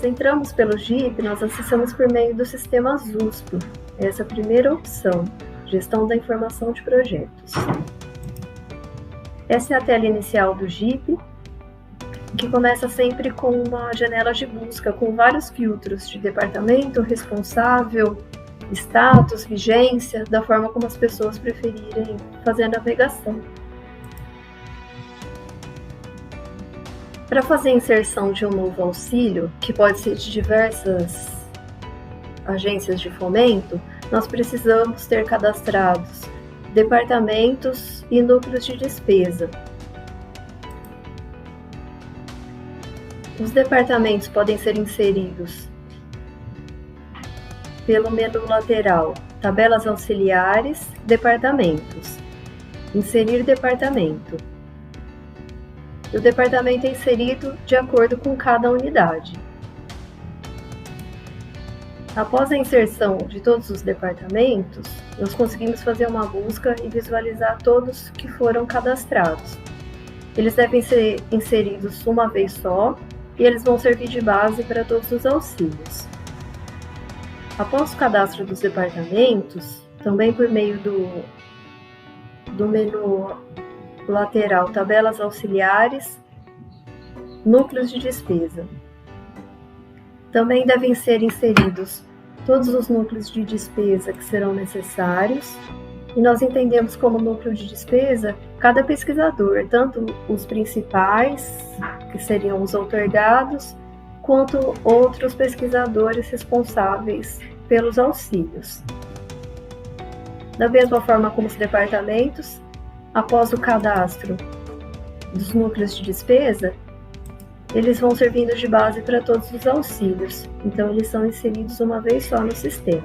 nós entramos pelo GIP, nós acessamos por meio do sistema ZUSP. Essa é a primeira opção, gestão da informação de projetos. Essa é a tela inicial do GIP, que começa sempre com uma janela de busca com vários filtros de departamento, responsável, status, vigência, da forma como as pessoas preferirem fazer a navegação. Para fazer a inserção de um novo auxílio, que pode ser de diversas agências de fomento, nós precisamos ter cadastrados departamentos e núcleos de despesa. Os departamentos podem ser inseridos pelo menu lateral, tabelas auxiliares, departamentos. Inserir departamento. O departamento é inserido de acordo com cada unidade. Após a inserção de todos os departamentos, nós conseguimos fazer uma busca e visualizar todos que foram cadastrados. Eles devem ser inseridos uma vez só e eles vão servir de base para todos os auxílios. Após o cadastro dos departamentos, também por meio do menu lateral, tabelas auxiliares, núcleos de despesa. Também devem ser inseridos todos os núcleos de despesa que serão necessários, e nós entendemos como núcleo de despesa cada pesquisador, tanto os principais, que seriam os outorgados, quanto outros pesquisadores responsáveis pelos auxílios. Da mesma forma como os departamentos, após o cadastro dos núcleos de despesa, eles vão servindo de base para todos os auxílios, então eles são inseridos uma vez só no sistema.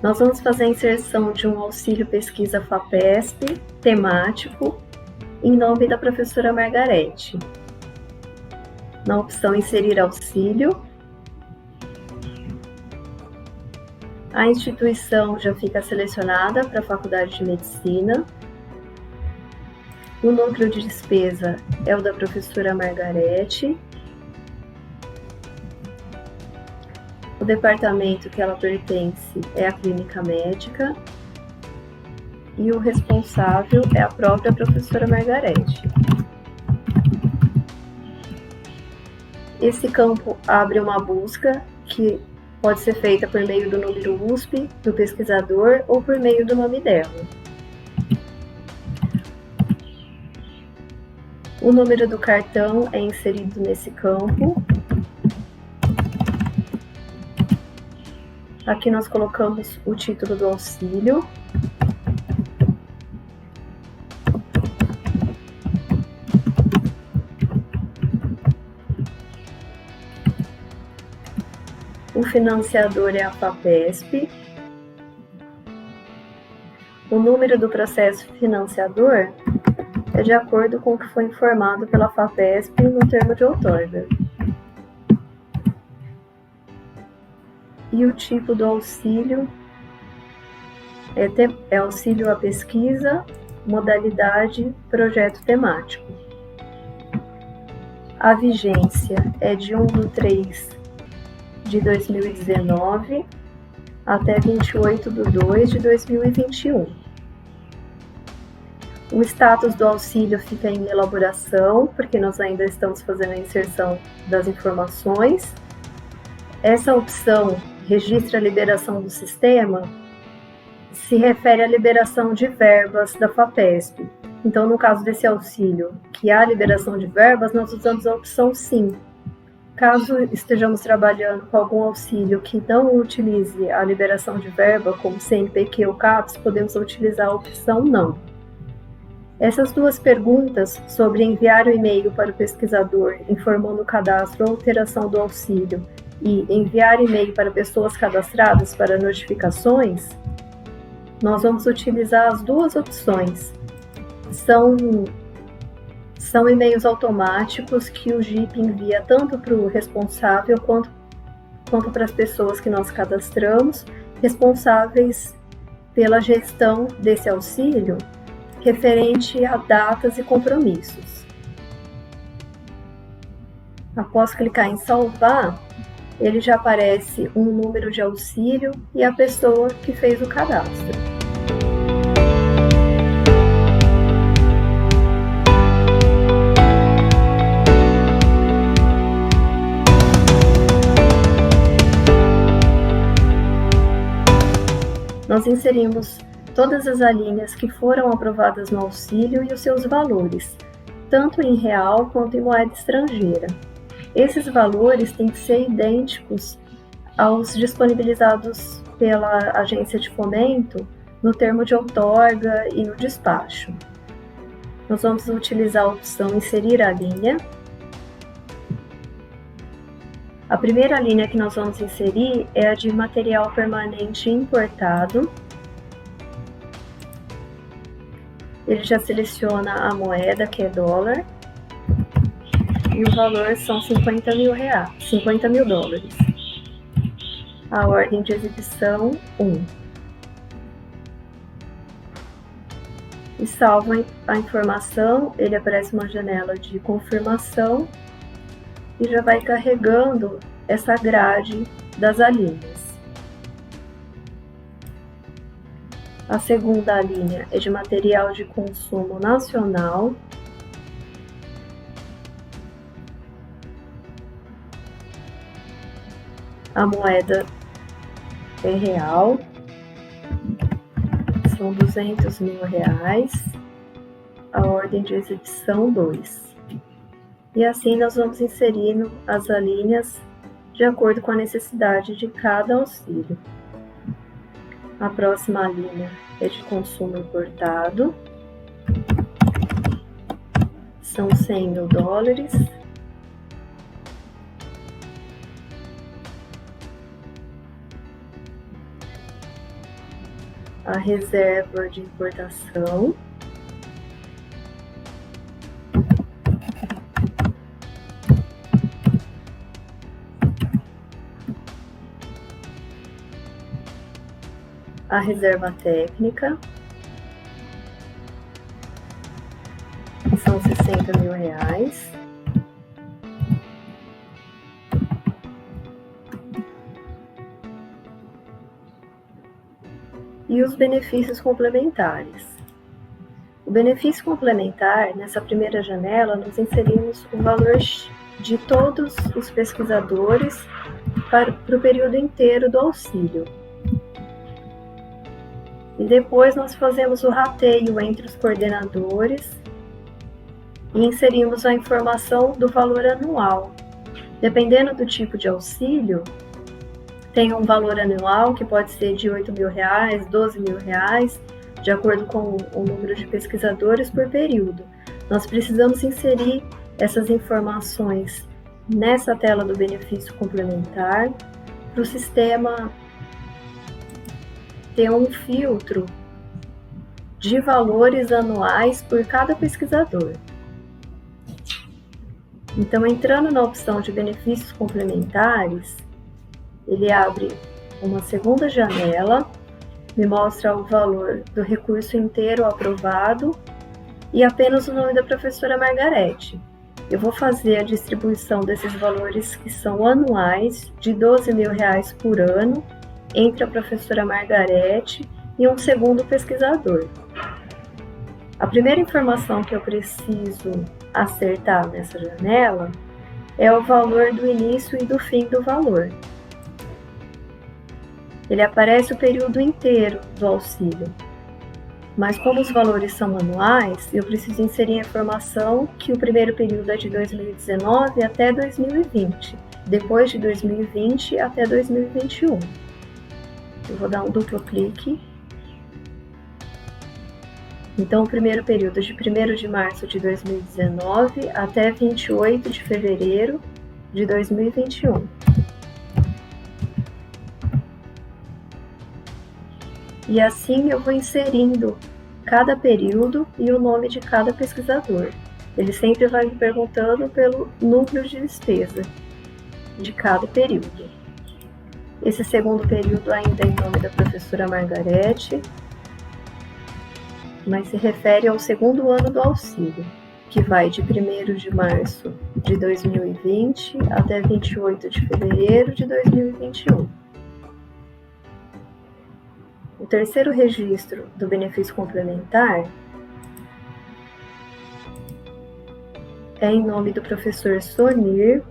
Nós vamos fazer a inserção de um auxílio pesquisa FAPESP temático em nome da professora Margarete. Na opção Inserir auxílio, a instituição já fica selecionada para a Faculdade de Medicina. O núcleo de despesa é o da professora Margarete. O departamento que ela pertence é a clínica médica. E o responsável é a própria professora Margarete. Esse campo abre uma busca que pode ser feita por meio do número USP do pesquisador ou por meio do nome dela. O número do cartão é inserido nesse campo. Aqui nós colocamos o título do auxílio. O financiador é a FAPESP. O número do processo financiador é de acordo com o que foi informado pela FAPESP no termo de outorga. E o tipo do auxílio é auxílio à pesquisa, modalidade, projeto temático. A vigência é de 1/3/2019 até 28/2/2021. O status do auxílio fica em elaboração, porque nós ainda estamos fazendo a inserção das informações. Essa opção, registra a liberação do sistema, se refere à liberação de verbas da FAPESP. Então, no caso desse auxílio, que há liberação de verbas, nós usamos a opção sim. Caso estejamos trabalhando com algum auxílio que não utilize a liberação de verba, como CNPq ou CAPES, podemos utilizar a opção não. Essas duas perguntas sobre enviar o e-mail para o pesquisador informando o cadastro ou alteração do auxílio e enviar e-mail para pessoas cadastradas para notificações, nós vamos utilizar as duas opções. São e-mails automáticos que o GIP envia tanto para o responsável quanto quanto para as pessoas que nós cadastramos, responsáveis pela gestão desse auxílio, referente a datas e compromissos. Após clicar em salvar, ele já aparece um número de auxílio e a pessoa que fez o cadastro. Nós inserimos todas as alíneas que foram aprovadas no auxílio e os seus valores, tanto em real quanto em moeda estrangeira. Esses valores têm que ser idênticos aos disponibilizados pela agência de fomento no termo de outorga e no despacho. Nós vamos utilizar a opção Inserir a linha. A primeira linha que nós vamos inserir é a de material permanente importado. Ele já seleciona a moeda, que é dólar, e o valor são 50 mil dólares. A ordem de exibição 1. E salva a informação, ele aparece uma janela de confirmação e já vai carregando essa grade das alíneas. A segunda linha é de material de consumo nacional. A moeda é real, são 200 mil reais. A ordem de exibição 2. E assim nós vamos inserindo as alíneas de acordo com a necessidade de cada auxílio. A próxima linha é de consumo importado. São 100 mil dólares. A reserva de importação. A reserva técnica, são 60 mil reais. E os benefícios complementares. O benefício complementar, nessa primeira janela, nós inserimos o valor de todos os pesquisadores para o período inteiro do auxílio. E depois nós fazemos o rateio entre os coordenadores e inserimos a informação do valor anual. Dependendo do tipo de auxílio, tem um valor anual que pode ser de 8 mil reais, 12 mil reais, de acordo com o número de pesquisadores por período. Nós precisamos inserir essas informações nessa tela do benefício complementar para o sistema ter um filtro de valores anuais por cada pesquisador. Então, entrando na opção de benefícios complementares, ele abre uma segunda janela, me mostra o valor do recurso inteiro aprovado e apenas o nome da professora Margarete. Eu vou fazer a distribuição desses valores que são anuais, de 12 mil reais por ano, entre a professora Margarete e um segundo pesquisador. A primeira informação que eu preciso acertar nessa janela é o valor do início e do fim do valor. Ele aparece o período inteiro do auxílio, mas como os valores são anuais, eu preciso inserir a informação que o primeiro período é de 2019 até 2020, depois de 2020 até 2021. Eu vou dar um duplo clique. Então, o primeiro período é de 1º de março de 2019 até 28 de fevereiro de 2021. E assim eu vou inserindo cada período e o nome de cada pesquisador. Ele sempre vai me perguntando pelo núcleo de despesa de cada período. Esse segundo período ainda é em nome da professora Margarete, mas se refere ao segundo ano do auxílio, que vai de 1º de março de 2020 até 28 de fevereiro de 2021. O terceiro registro do benefício complementar é em nome do professor Sonir,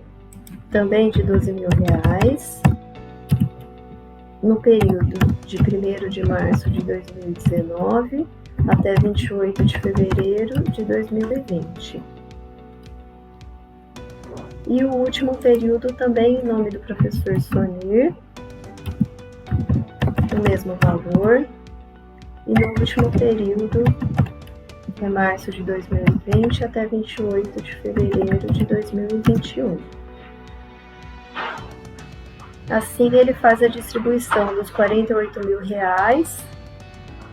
também de R$12.000, no período de 1º de março de 2019 até 28 de fevereiro de 2020. E o último período também em nome do professor Sonir, o mesmo valor. E no último período é março de 2020 até 28 de fevereiro de 2021. Assim, ele faz a distribuição dos R$48.000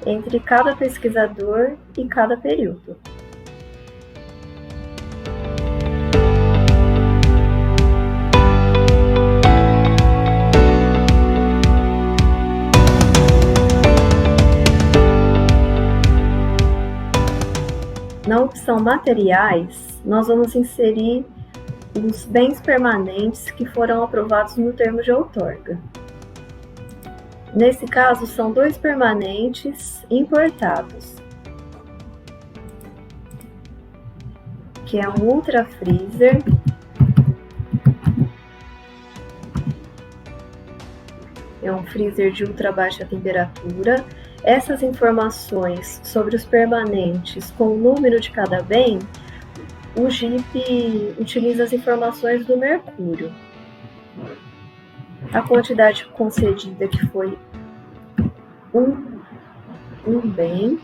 entre cada pesquisador e cada período. Na opção materiais, nós vamos inserir os bens permanentes que foram aprovados no termo de outorga. Nesse caso, são 2 permanentes importados, que é um Ultra Freezer é um freezer de ultra baixa temperatura. Essas informações sobre os permanentes com o número de cada bem, o GIP utiliza as informações do mercúrio. A quantidade concedida, que foi um bem.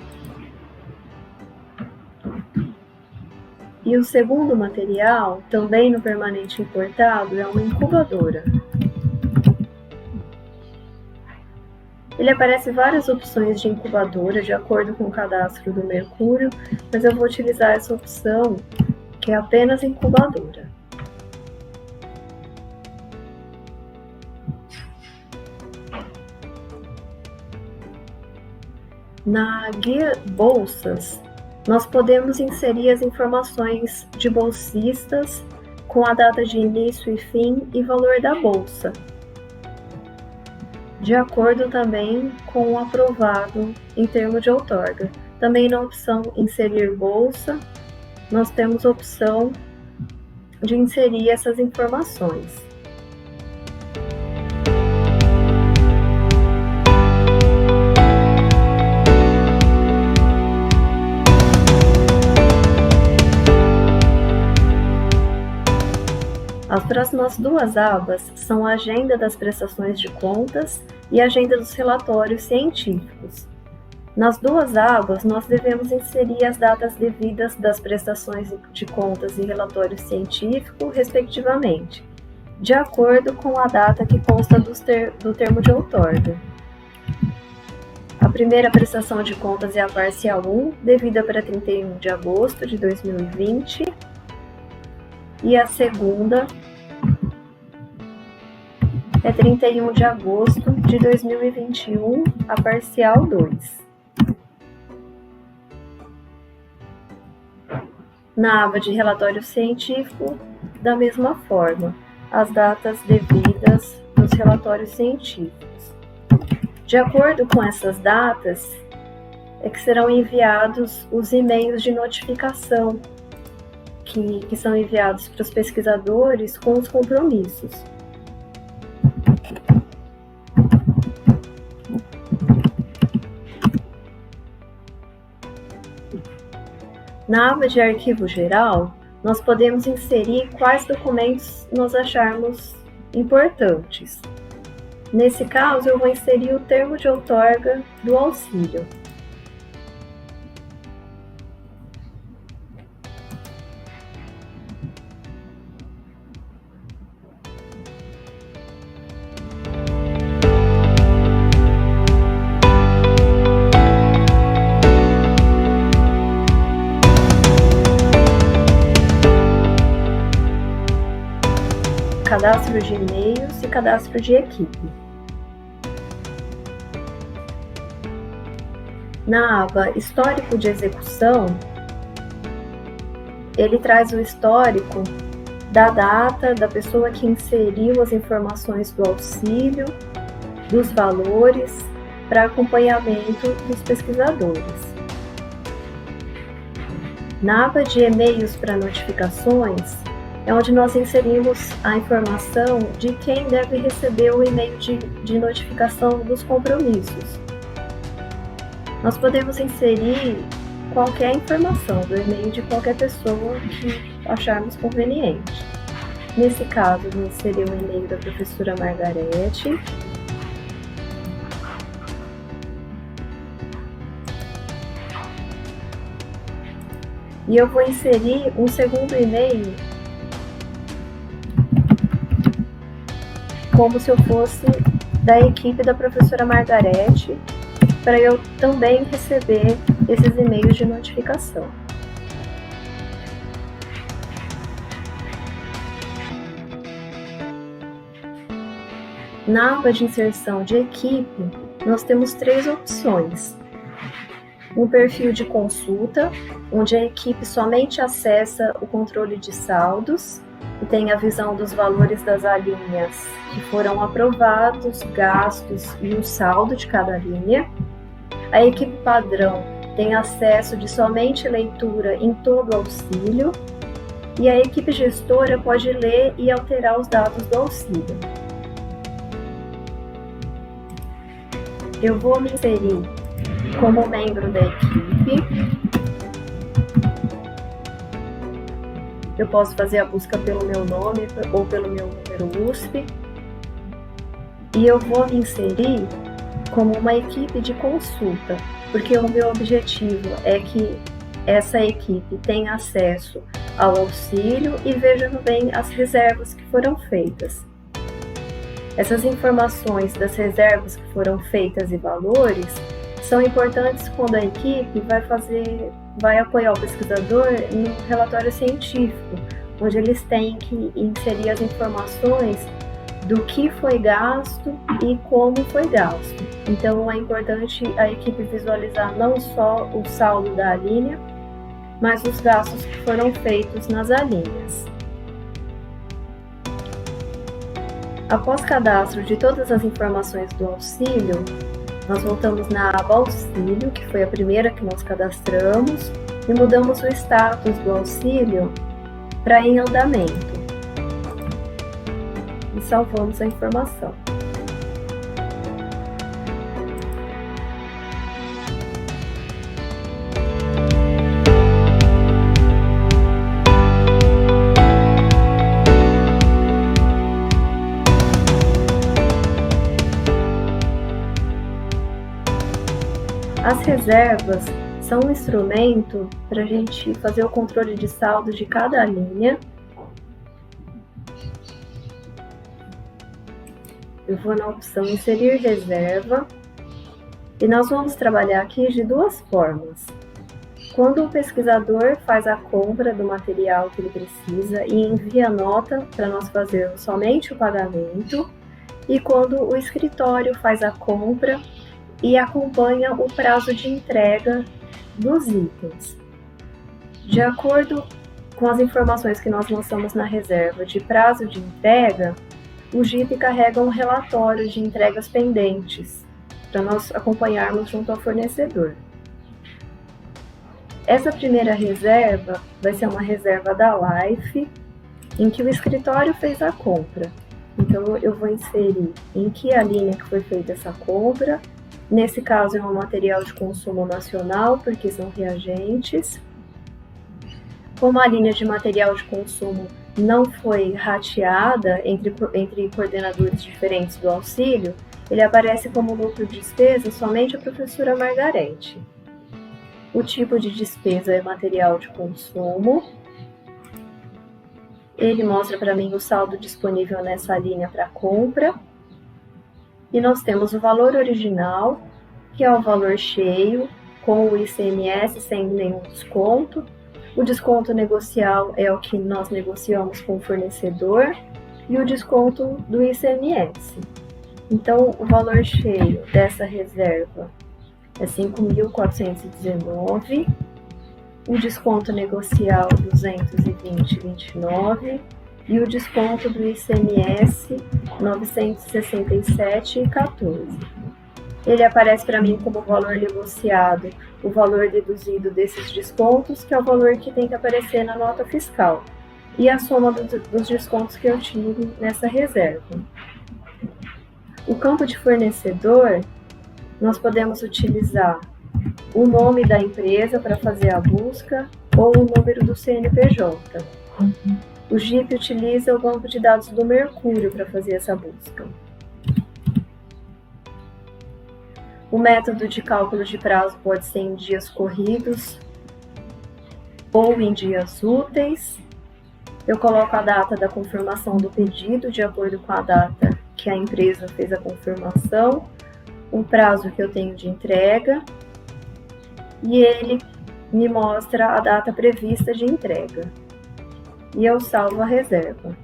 E o segundo material, também no permanente importado, é uma incubadora. Ele aparece várias opções de incubadora de acordo com o cadastro do mercúrio, mas eu vou utilizar essa opção, que é apenas incubadora. Na guia Bolsas, nós podemos inserir as informações de bolsistas com a data de início e fim e valor da bolsa, de acordo também com o aprovado em termo de outorga. Também na opção Inserir Bolsa, nós temos a opção de inserir essas informações. As próximas 2 abas são a Agenda das Prestações de Contas e a Agenda dos Relatórios Científicos. Nas 2 abas, nós devemos inserir as datas devidas das prestações de contas e relatório científico, respectivamente, de acordo com a data que consta do termo de outorga. A primeira prestação de contas é a parcial 1, devida para 31 de agosto de 2020, e a segunda é 31 de agosto de 2021, a parcial 2. Na aba de relatório científico, da mesma forma, as datas devidas dos relatórios científicos. De acordo com essas datas, é que serão enviados os e-mails de notificação, que são enviados para os pesquisadores com os compromissos. Na aba de arquivo geral, nós podemos inserir quais documentos nós acharmos importantes. Nesse caso, eu vou inserir o termo de outorga do auxílio. Cadastro de e-mails e cadastro de equipe. Na aba Histórico de Execução, ele traz o histórico da data, da pessoa que inseriu as informações do auxílio, dos valores, para acompanhamento dos pesquisadores. Na aba de e-mails para notificações, é onde nós inserimos a informação de quem deve receber o e-mail de notificação dos compromissos. Nós podemos inserir qualquer informação do e-mail de qualquer pessoa que acharmos conveniente. Nesse caso, vou inserir o e-mail da professora Margarete. E eu vou inserir um segundo e-mail como se eu fosse da equipe da professora Margarete, para eu também receber esses e-mails de notificação. Na aba de inserção de equipe, nós temos 3 opções. Um perfil de consulta, onde a equipe somente acessa o controle de saldos e tem a visão dos valores das alíneas que foram aprovados, gastos e o saldo de cada linha. A equipe padrão tem acesso de somente leitura em todo o auxílio e a equipe gestora pode ler e alterar os dados do auxílio. Eu vou me inserir como membro da equipe. Eu posso fazer a busca pelo meu nome ou pelo meu número USP. E eu vou me inserir como uma equipe de consulta, porque o meu objetivo é que essa equipe tenha acesso ao auxílio e veja bem as reservas que foram feitas. Essas informações das reservas que foram feitas e valores são importantes quando a equipe vai apoiar o pesquisador no relatório científico, onde eles têm que inserir as informações do que foi gasto e como foi gasto. Então é importante a equipe visualizar não só o saldo da alínea, mas os gastos que foram feitos nas alíneas. Após cadastro de todas as informações do auxílio, nós voltamos na aba Auxílio, que foi a primeira que nós cadastramos, e mudamos o status do auxílio para em andamento. E salvamos a informação. As reservas são um instrumento para a gente fazer o controle de saldo de cada linha. Eu vou na opção Inserir Reserva e nós vamos trabalhar aqui de 2 formas. Quando o pesquisador faz a compra do material que ele precisa e envia a nota para nós fazermos somente o pagamento, e quando o escritório faz a compra e acompanha o prazo de entrega dos itens. De acordo com as informações que nós lançamos na reserva de prazo de entrega, o JIP carrega um relatório de entregas pendentes para nós acompanharmos junto ao fornecedor. Essa primeira reserva vai ser uma reserva da Life, em que o escritório fez a compra. Então eu vou inserir em que a linha que foi feita essa compra. Nesse caso é um material de consumo nacional, porque são reagentes. Como a linha de material de consumo não foi rateada entre coordenadores diferentes do auxílio, ele aparece como lucro de despesa somente a professora Margarete. O tipo de despesa é material de consumo. Ele mostra para mim o saldo disponível nessa linha para compra. E nós temos o valor original, que é o valor cheio, com o ICMS sem nenhum desconto. O desconto negocial é o que nós negociamos com o fornecedor e o desconto do ICMS. Então, o valor cheio dessa reserva é 5.419, o desconto negocial 220,29 e o desconto do ICMS 967,14. Ele aparece para mim como valor negociado, o valor deduzido desses descontos, que é o valor que tem que aparecer na nota fiscal, e a soma dos descontos que eu tive nessa reserva. O campo de fornecedor, nós podemos utilizar o nome da empresa para fazer a busca ou o número do CNPJ. O GIP utiliza o banco de dados do Mercúrio para fazer essa busca. O método de cálculo de prazo pode ser em dias corridos ou em dias úteis. Eu coloco a data da confirmação do pedido de acordo com a data que a empresa fez a confirmação, o prazo que eu tenho de entrega, e ele me mostra a data prevista de entrega. E eu salvo a reserva.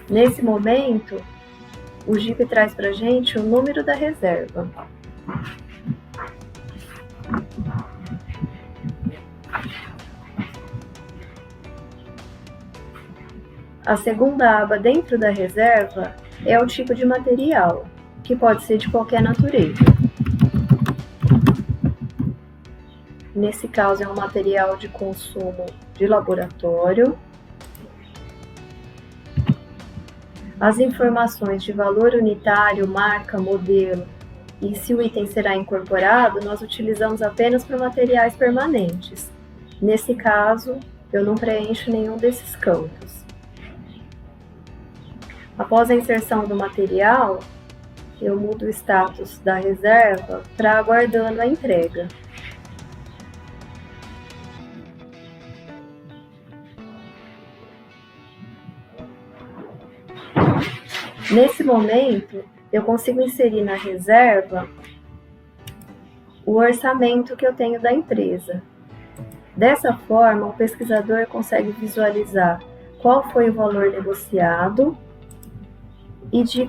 Nesse momento, o GIP traz para a gente o número da reserva. A segunda aba dentro da reserva é o tipo de material, que pode ser de qualquer natureza. Nesse caso, é um material de consumo de laboratório. As informações de valor unitário, marca, modelo e se o item será incorporado, nós utilizamos apenas para materiais permanentes. Nesse caso, eu não preencho nenhum desses campos. Após a inserção do material, eu mudo o status da reserva para aguardando a entrega. Nesse momento, eu consigo inserir na reserva o orçamento que eu tenho da empresa. Dessa forma, o pesquisador consegue visualizar qual foi o valor negociado e de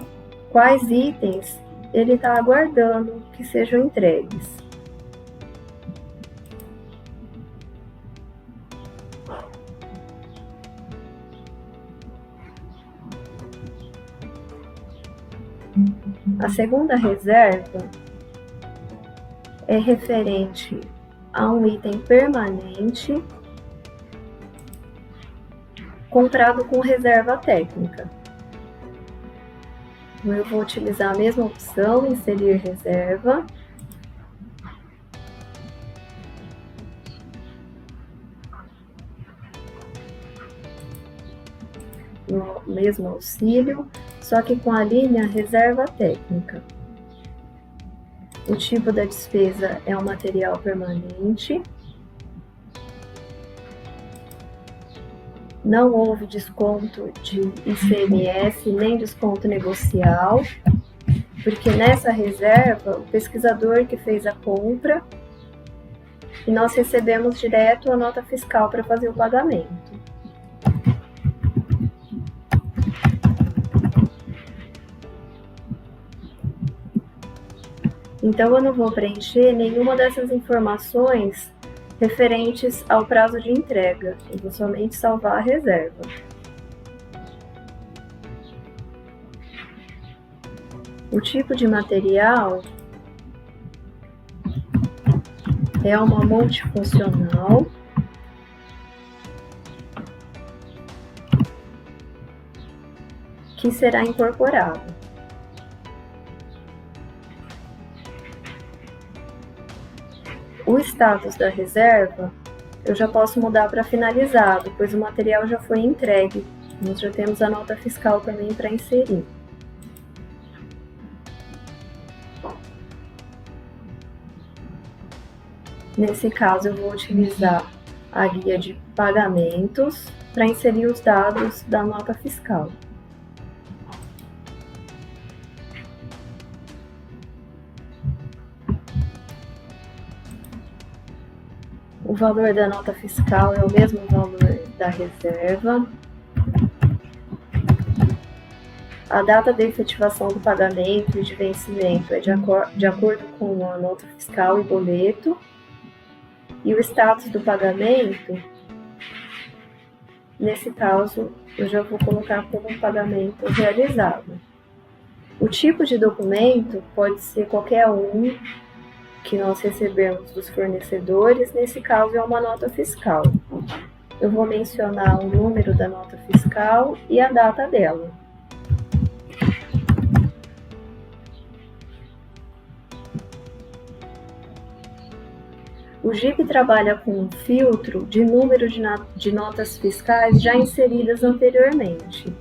quais itens ele está aguardando que sejam entregues. A segunda reserva é referente a um item permanente comprado com reserva técnica. Eu vou utilizar a mesma opção, inserir reserva. No mesmo auxílio, só que com a linha reserva técnica. O tipo da despesa é um material permanente. Não houve desconto de ICMS nem desconto negocial, porque nessa reserva o pesquisador que fez a compra e nós recebemos direto a nota fiscal para fazer o pagamento. Então eu não vou preencher nenhuma dessas informações referentes ao prazo de entrega, eu vou somente salvar a reserva. O tipo de material é uma multifuncional que será incorporado. O status da reserva eu já posso mudar para finalizado, pois o material já foi entregue. Nós já temos a nota fiscal também para inserir. Nesse caso, eu vou utilizar a guia de pagamentos para inserir os dados da nota fiscal. O valor da nota fiscal é o mesmo valor da reserva. A data de efetivação do pagamento e de vencimento é de acordo com a nota fiscal e boleto. E o status do pagamento, nesse caso, eu já vou colocar como um pagamento realizado. O tipo de documento pode ser qualquer um que nós recebemos dos fornecedores, nesse caso é uma nota fiscal. Eu vou mencionar o número da nota fiscal e a data dela. O GIP trabalha com um filtro de número de notas fiscais já inseridas anteriormente.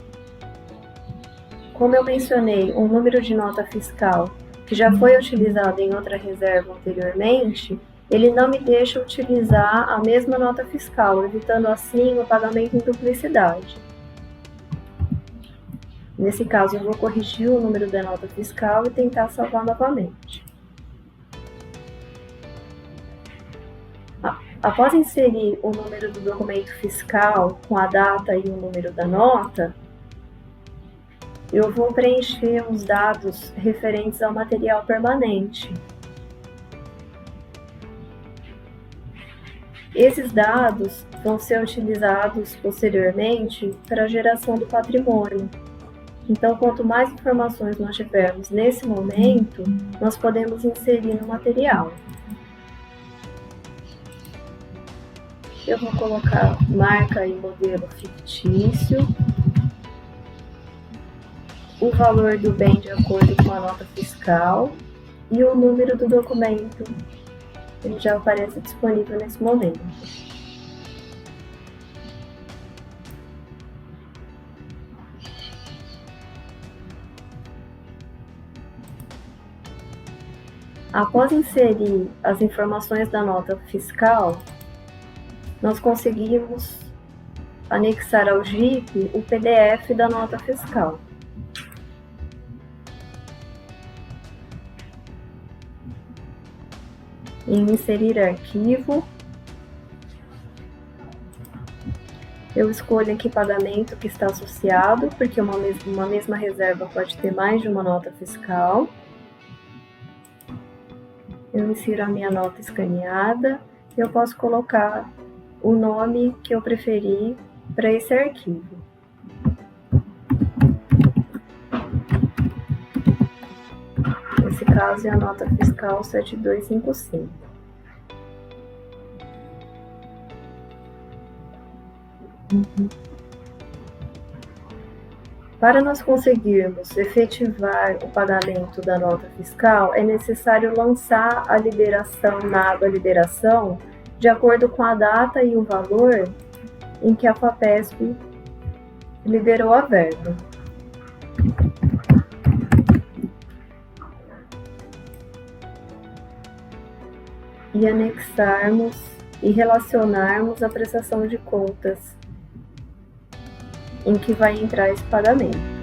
Como eu mencionei, um número de nota fiscal que já foi utilizado em outra reserva anteriormente, ele não me deixa utilizar a mesma nota fiscal, evitando assim o pagamento em duplicidade. Nesse caso, eu vou corrigir o número da nota fiscal e tentar salvar novamente. Após inserir o número do documento fiscal com a data e o número da nota, eu vou preencher os dados referentes ao material permanente. Esses dados vão ser utilizados posteriormente para a geração do patrimônio. Então, quanto mais informações nós tivermos nesse momento, nós podemos inserir no material. Eu vou colocar marca e modelo fictício, o valor do bem de acordo com a nota fiscal e o número do documento. Ele já aparece disponível nesse momento. Após inserir as informações da nota fiscal, nós conseguimos anexar ao GIP o PDF da nota fiscal. Em inserir arquivo, eu escolho em que pagamento que está associado, porque uma mesma reserva pode ter mais de uma nota fiscal. Eu insiro a minha nota escaneada e eu posso colocar o nome que eu preferi para esse arquivo. Nesse caso é a nota fiscal 7255. Para nós conseguirmos efetivar o pagamento da nota fiscal, é necessário lançar a liberação na aba Liberação de acordo com a data e o valor em que a FAPESP liberou a verba. E anexarmos e relacionarmos a prestação de contas em que vai entrar esse pagamento.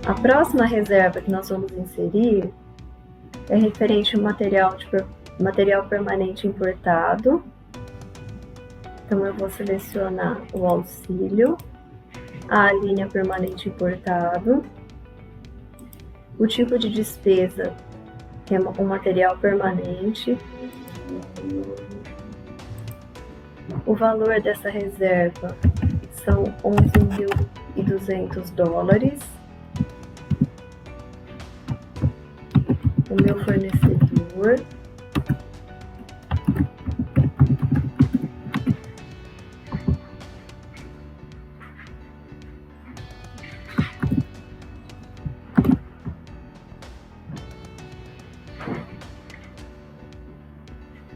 A próxima reserva que nós vamos inserir é referente ao material permanente importado. Então, eu vou selecionar o auxílio, a linha permanente importado, o tipo de despesa, que é um material permanente, o valor dessa reserva são $11.200, o meu fornecedor,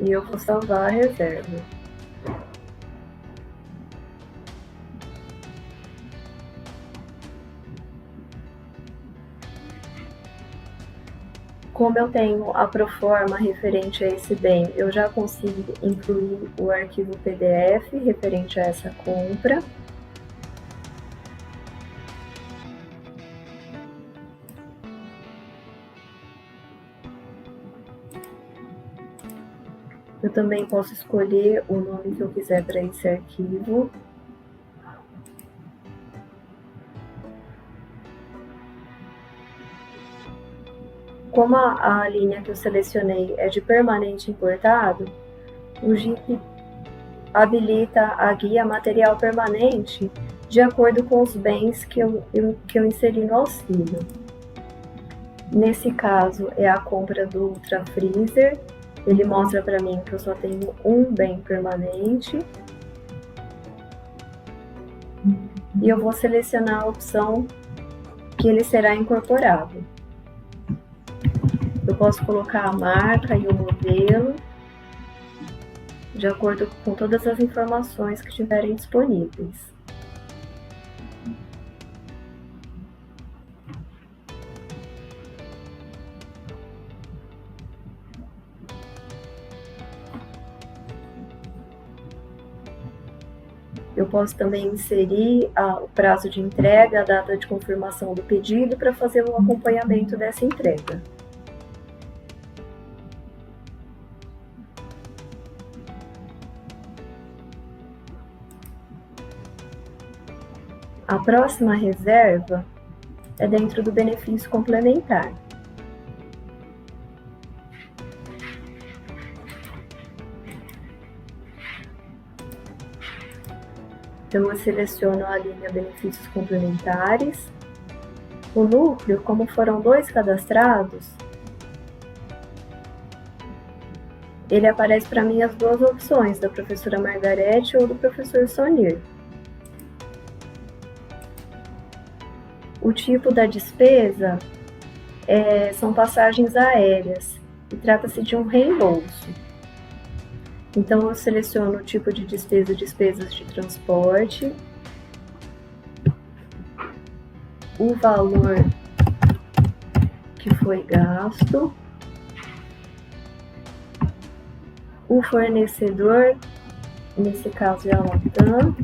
e eu vou salvar a reserva. Como eu tenho a proforma referente a esse bem, eu já consigo incluir o arquivo PDF referente a essa compra. também posso escolher o nome que eu quiser para esse arquivo. Como a linha que eu selecionei é de permanente importado, o GIP habilita a guia material permanente de acordo com os bens que eu inseri no auxílio. Nesse caso, é a compra do Ultra Freezer. Ele mostra para mim que eu só tenho um bem permanente. E eu vou selecionar a opção que ele será incorporado. Eu posso colocar a marca e o modelo, de acordo com todas as informações que estiverem disponíveis. Eu posso também inserir o prazo de entrega, a data de confirmação do pedido para fazer o acompanhamento dessa entrega. A próxima reserva é dentro do benefício complementar. Então, eu seleciono a linha benefícios complementares. O núcleo, como foram 2 cadastrados, ele aparece para mim as 2 opções, da professora Margarete ou do professor Sonir. O tipo da despesa são passagens aéreas e trata-se de um reembolso. Então, eu seleciono o tipo de despesa, despesas de transporte, o valor que foi gasto, o fornecedor, nesse caso é a Latam,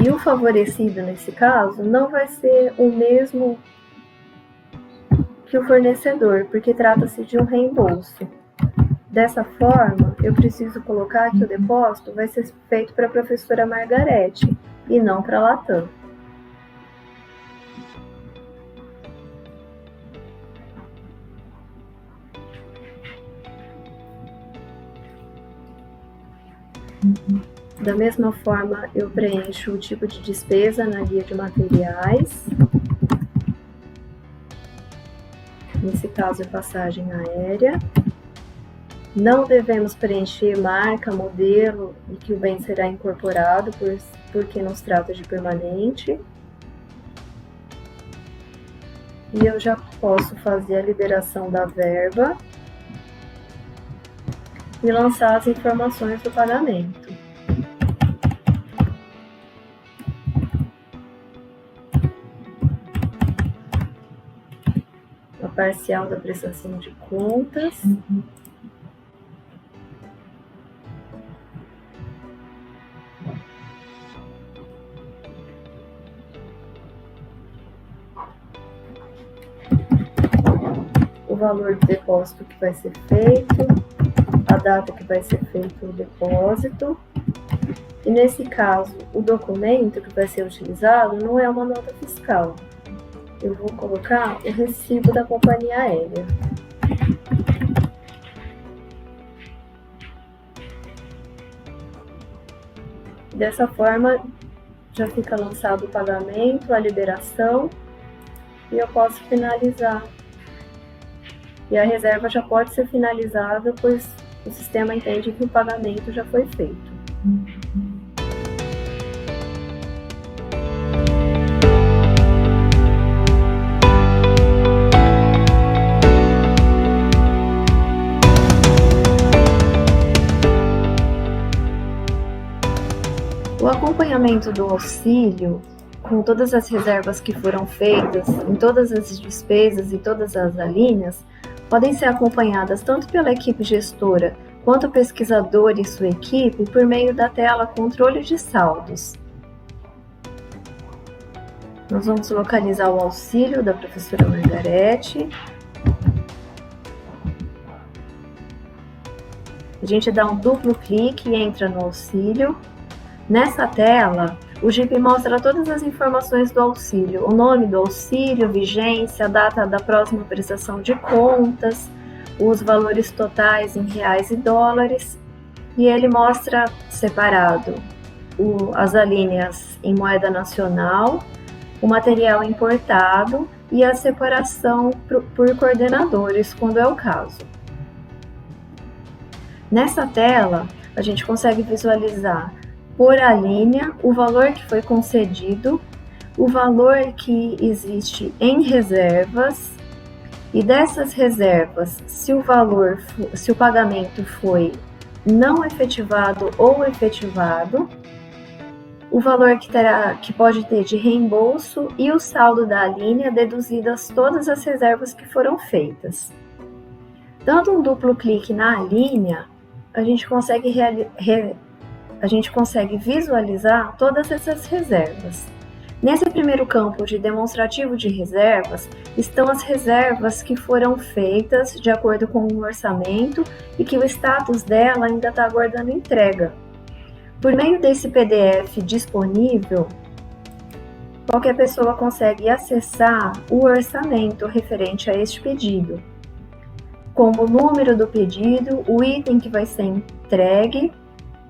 e o favorecido, nesse caso, não vai ser o mesmo que o fornecedor, porque trata-se de um reembolso. Dessa forma, eu preciso colocar que o depósito vai ser feito para a professora Margarete e não para a Latam. Da mesma forma, eu preencho o tipo de despesa na guia de materiais. Nesse caso, é passagem aérea. Não devemos preencher marca, modelo e que o bem será incorporado, porque não se trata de permanente. E eu já posso fazer a liberação da verba e lançar as informações do pagamento. A parcial da prestação de contas. O valor do depósito que vai ser feito, a data que vai ser feito o depósito. E nesse caso, o documento que vai ser utilizado não é uma nota fiscal. Eu vou colocar o recibo da companhia aérea. Dessa forma, já fica lançado o pagamento, a liberação, e eu posso finalizar. E a reserva já pode ser finalizada, pois o sistema entende que o pagamento já foi feito. O acompanhamento do auxílio, com todas as reservas que foram feitas, em todas as despesas e todas as alíneas, podem ser acompanhadas tanto pela equipe gestora quanto o pesquisador e sua equipe por meio da tela Controle de Saldos. Nós vamos localizar o auxílio da professora Margarete. A gente dá um duplo clique e entra no auxílio. Nessa tela, o GIP mostra todas as informações do auxílio, o nome do auxílio, vigência, a data da próxima prestação de contas, os valores totais em reais e dólares, e ele mostra separado as alíneas em moeda nacional, o material importado e a separação por coordenadores, quando é o caso. Nessa tela, a gente consegue visualizar por alínea o valor que foi concedido, o valor que existe em reservas, e dessas reservas, se o pagamento foi não efetivado ou efetivado, o valor que pode ter de reembolso e o saldo da linha, deduzidas todas as reservas que foram feitas. Dando um duplo clique na linha, a gente consegue visualizar todas essas reservas. Nesse primeiro campo de demonstrativo de reservas, estão as reservas que foram feitas de acordo com o orçamento e que o status dela ainda está aguardando entrega. Por meio desse PDF disponível, qualquer pessoa consegue acessar o orçamento referente a este pedido, como o número do pedido, o item que vai ser entregue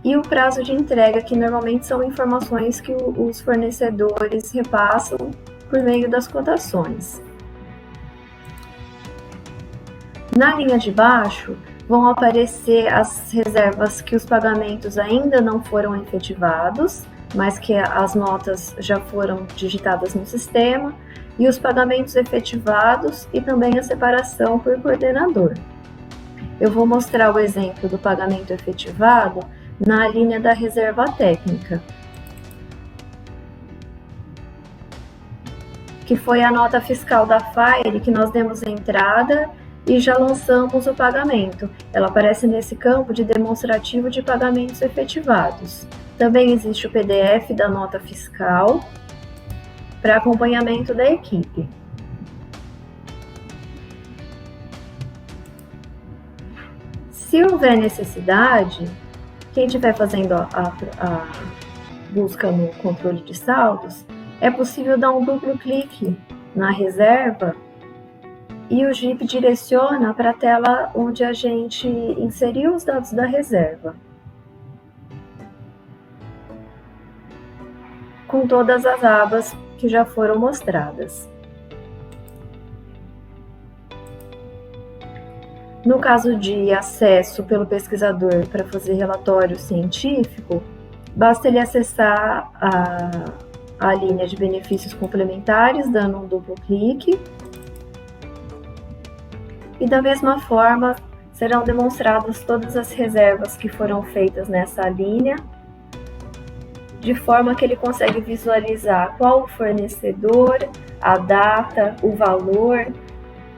e o prazo de entrega, que normalmente são informações que os fornecedores repassam por meio das cotações. Na linha de baixo, vão aparecer as reservas que os pagamentos ainda não foram efetivados, mas que as notas já foram digitadas no sistema, e os pagamentos efetivados e também a separação por coordenador. Eu vou mostrar o exemplo do pagamento efetivado na linha da reserva técnica, que foi a nota fiscal da FAIRE que nós demos entrada e já lançamos o pagamento. Ela aparece nesse campo de demonstrativo de pagamentos efetivados. Também existe o PDF da nota fiscal para acompanhamento da equipe. Se houver necessidade, quem estiver fazendo a busca no controle de saldos, é possível dar um duplo clique na reserva e o GIP direciona para a tela onde a gente inseriu os dados da reserva, com todas as abas que já foram mostradas. No caso de acesso pelo pesquisador para fazer relatório científico, basta ele acessar a linha de benefícios complementares, dando um duplo clique. E da mesma forma, serão demonstradas todas as reservas que foram feitas nessa linha, de forma que ele consegue visualizar qual o fornecedor, a data, o valor.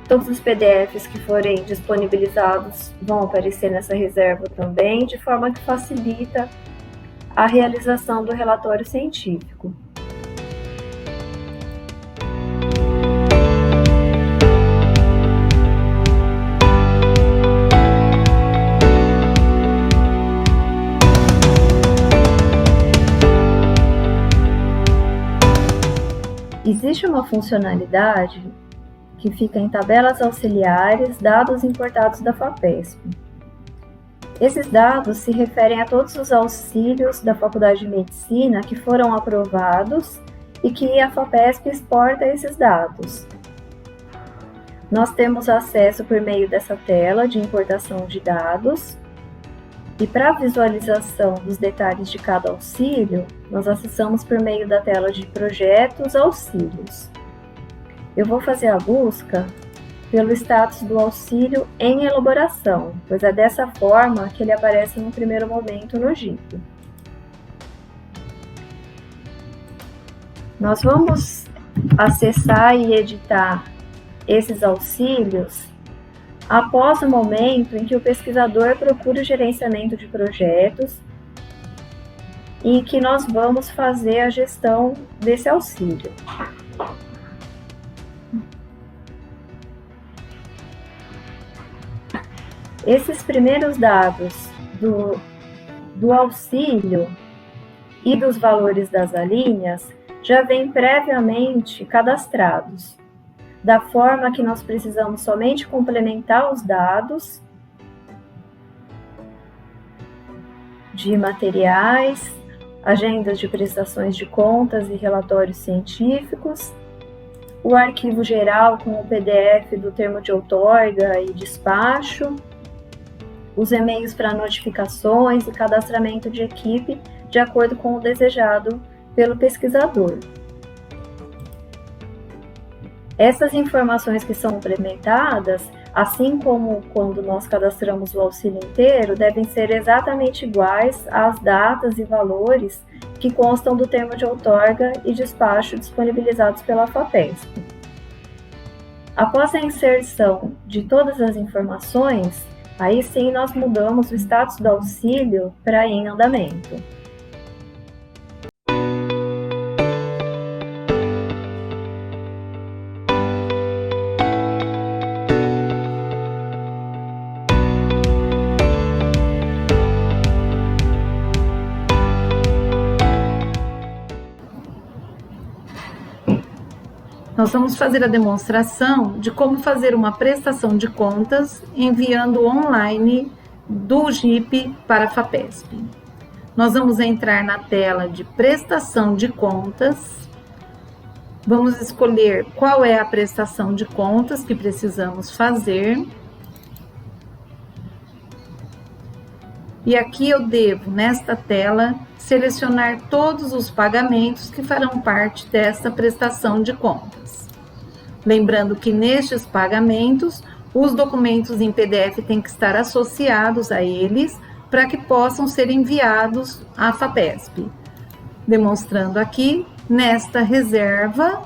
Todos os PDFs que forem disponibilizados vão aparecer nessa reserva também, de forma que facilita a realização do relatório científico. Existe uma funcionalidade que fica em tabelas auxiliares, dados importados da FAPESP. Esses dados se referem a todos os auxílios da Faculdade de Medicina que foram aprovados e que a FAPESP exporta esses dados. Nós temos acesso por meio dessa tela de importação de dados, e para a visualização dos detalhes de cada auxílio, nós acessamos por meio da tela de projetos auxílios. Eu vou fazer a busca pelo status do auxílio em elaboração, pois é dessa forma que ele aparece no primeiro momento no GIP. Nós vamos acessar e editar esses auxílios após o momento em que o pesquisador procura o gerenciamento de projetos e que nós vamos fazer a gestão desse auxílio. Esses primeiros dados do auxílio e dos valores das alíneas já vêm previamente cadastrados, da forma que nós precisamos somente complementar os dados de materiais, agendas de prestações de contas e relatórios científicos, o arquivo geral com o PDF do termo de outorga e despacho, os e-mails para notificações e cadastramento de equipe de acordo com o desejado pelo pesquisador. Essas informações que são complementadas, assim como quando nós cadastramos o auxílio inteiro, devem ser exatamente iguais às datas e valores que constam do termo de outorga e despacho disponibilizados pela FAPESP. Após a inserção de todas as informações, aí sim nós mudamos o status do auxílio para em andamento. Nós vamos fazer a demonstração de como fazer uma prestação de contas enviando online do GIP para a FAPESP. Nós vamos entrar na tela de prestação de contas, vamos escolher qual é a prestação de contas que precisamos fazer. E aqui eu devo, nesta tela, selecionar todos os pagamentos que farão parte desta prestação de contas. Lembrando que nestes pagamentos, os documentos em PDF têm que estar associados a eles para que possam ser enviados à FAPESP. Demonstrando aqui, nesta reserva,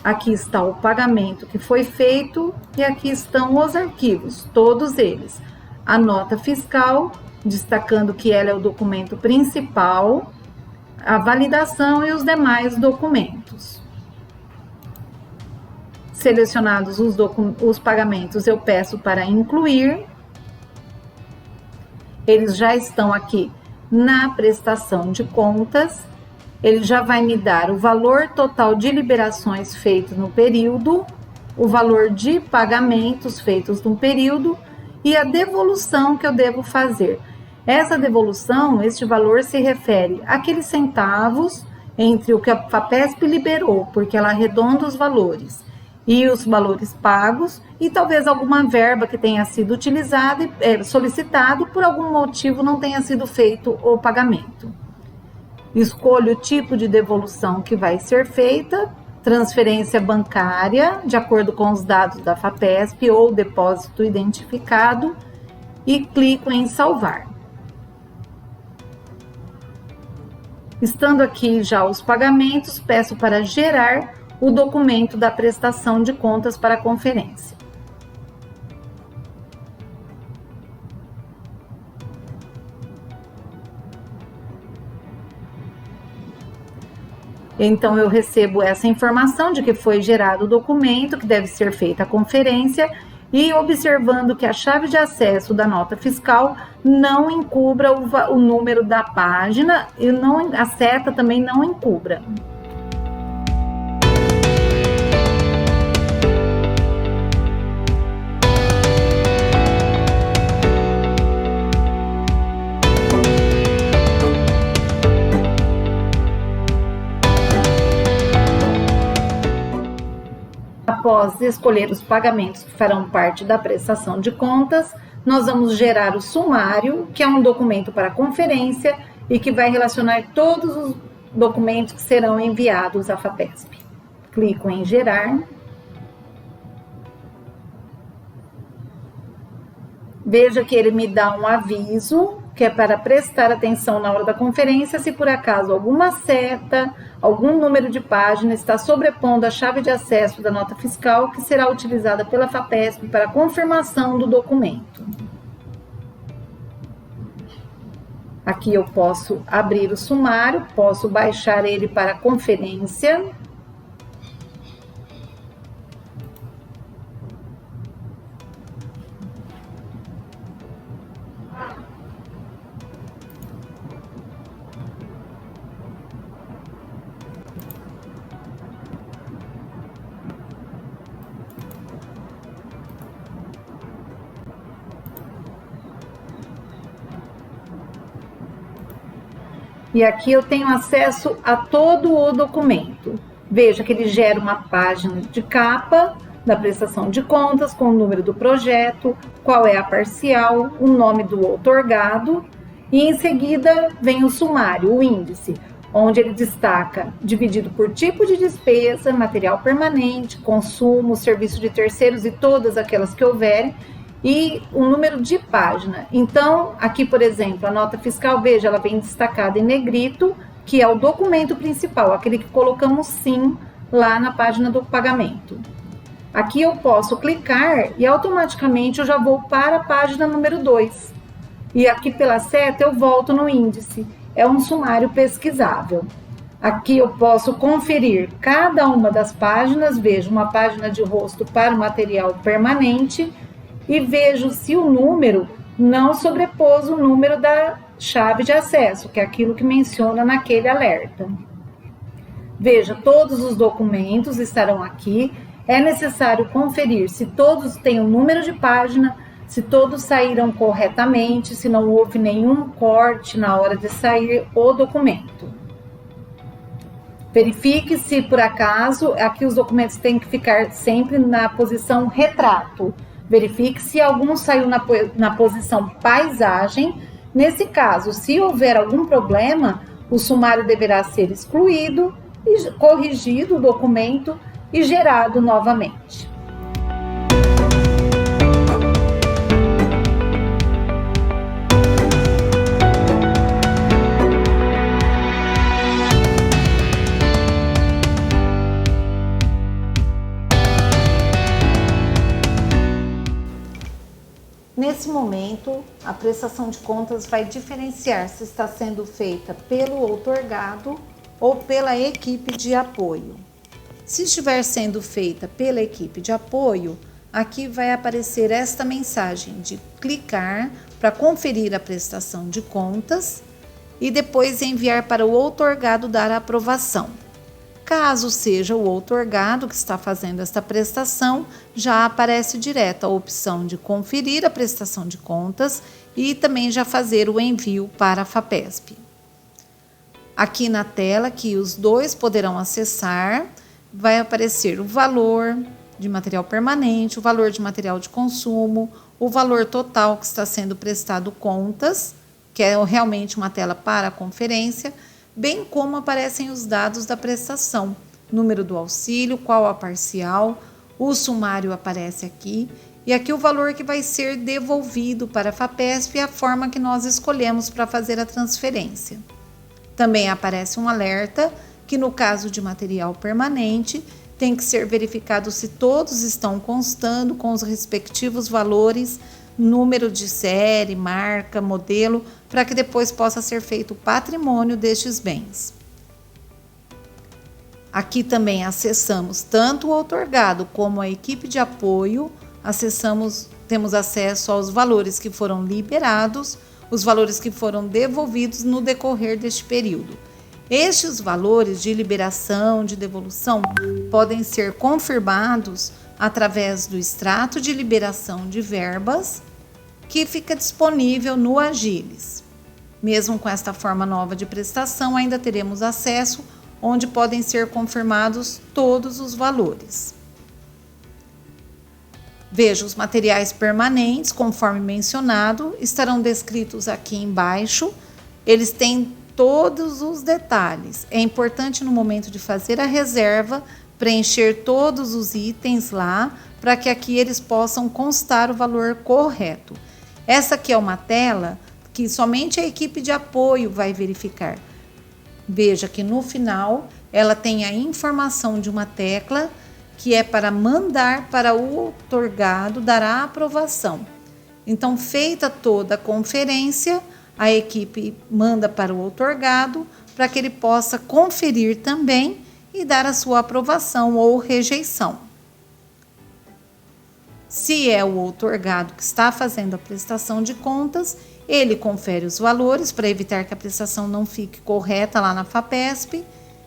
aqui está o pagamento que foi feito e aqui estão os arquivos, todos eles. A nota fiscal, destacando que ela é o documento principal, a validação e os demais documentos. Selecionados os pagamentos, eu peço para incluir. Eles já estão aqui na prestação de contas. Ele já vai me dar o valor total de liberações feitas no período, o valor de pagamentos feitos no período e a devolução que eu devo fazer. Essa devolução, este valor se refere àqueles centavos entre o que a FAPESP liberou, porque ela arredonda os valores, e os valores pagos, e talvez alguma verba que tenha sido utilizada, solicitada e por algum motivo não tenha sido feito o pagamento. Escolho o tipo de devolução que vai ser feita, transferência bancária, de acordo com os dados da FAPESP ou depósito identificado, e clico em salvar. Estando aqui já os pagamentos, peço para gerar o documento da prestação de contas para a conferência. Então, eu recebo essa informação de que foi gerado o documento, que deve ser feita a conferência, e observando que a chave de acesso da nota fiscal não encubra o número da página e a seta também não encubra. Após escolher os pagamentos que farão parte da prestação de contas, nós vamos gerar o sumário, que é um documento para a conferência e que vai relacionar todos os documentos que serão enviados à FAPESP. Clico em gerar. Veja que ele me dá um aviso, que é para prestar atenção na hora da conferência, se por acaso alguma seta, algum número de página está sobrepondo a chave de acesso da nota fiscal, que será utilizada pela FAPESP para a confirmação do documento. Aqui eu posso abrir o sumário, posso baixar ele para a conferência. E aqui eu tenho acesso a todo o documento. Veja que ele gera uma página de capa da prestação de contas com o número do projeto, qual é a parcial, o nome do outorgado e em seguida vem o sumário, o índice, onde ele destaca dividido por tipo de despesa, material permanente, consumo, serviço de terceiros e todas aquelas que houverem, e o número de página. Então, aqui, por exemplo, a nota fiscal, veja, ela vem destacada em negrito, que é o documento principal, aquele que colocamos sim lá na página do pagamento. Aqui eu posso clicar e automaticamente eu já vou para a página número 2. E aqui pela seta eu volto no índice. É um sumário pesquisável. Aqui eu posso conferir cada uma das páginas, vejo uma página de rosto para o material permanente e vejo se o número não sobrepôs o número da chave de acesso, que é aquilo que menciona naquele alerta. Veja, todos os documentos estarão aqui. É necessário conferir se todos têm o número de página, se todos saíram corretamente, se não houve nenhum corte na hora de sair o documento. Verifique se por acaso, aqui os documentos têm que ficar sempre na posição retrato. Verifique se algum saiu na posição paisagem. Nesse caso, se houver algum problema, o sumário deverá ser excluído, e corrigido o documento e gerado novamente. Nesse momento, a prestação de contas vai diferenciar se está sendo feita pelo outorgado ou pela equipe de apoio. Se estiver sendo feita pela equipe de apoio, aqui vai aparecer esta mensagem de clicar para conferir a prestação de contas e depois enviar para o outorgado dar a aprovação. Caso seja o outorgado que está fazendo esta prestação, já aparece direto a opção de conferir a prestação de contas e também já fazer o envio para a FAPESP. Aqui na tela que os dois poderão acessar, vai aparecer o valor de material permanente, o valor de material de consumo, o valor total que está sendo prestado contas, que é realmente uma tela para a conferência, bem como aparecem os dados da prestação, número do auxílio, qual a parcial, o sumário aparece aqui, e aqui o valor que vai ser devolvido para a FAPESP e a forma que nós escolhemos para fazer a transferência. Também aparece um alerta que no caso de material permanente, tem que ser verificado se todos estão constando com os respectivos valores, número de série, marca, modelo, para que depois possa ser feito o patrimônio destes bens. Aqui também acessamos tanto o outorgado como a equipe de apoio, temos acesso aos valores que foram liberados, os valores que foram devolvidos no decorrer deste período. Estes valores de liberação, de devolução, podem ser confirmados através do extrato de liberação de verbas, que fica disponível no Agilis. Mesmo com esta forma nova de prestação, ainda teremos acesso onde podem ser confirmados todos os valores. Veja, os materiais permanentes, conforme mencionado, estarão descritos aqui embaixo. Eles têm todos os detalhes. É importante no momento de fazer a reserva, preencher todos os itens lá, para que aqui eles possam constar o valor correto. Essa aqui é uma tela que somente a equipe de apoio vai verificar. Veja que no final ela tem a informação de uma tecla que é para mandar para o outorgado dar a aprovação. Então, feita toda a conferência, a equipe manda para o outorgado para que ele possa conferir também e dar a sua aprovação ou rejeição. Se é o outorgado que está fazendo a prestação de contas, ele confere os valores para evitar que a prestação não fique correta lá na FAPESP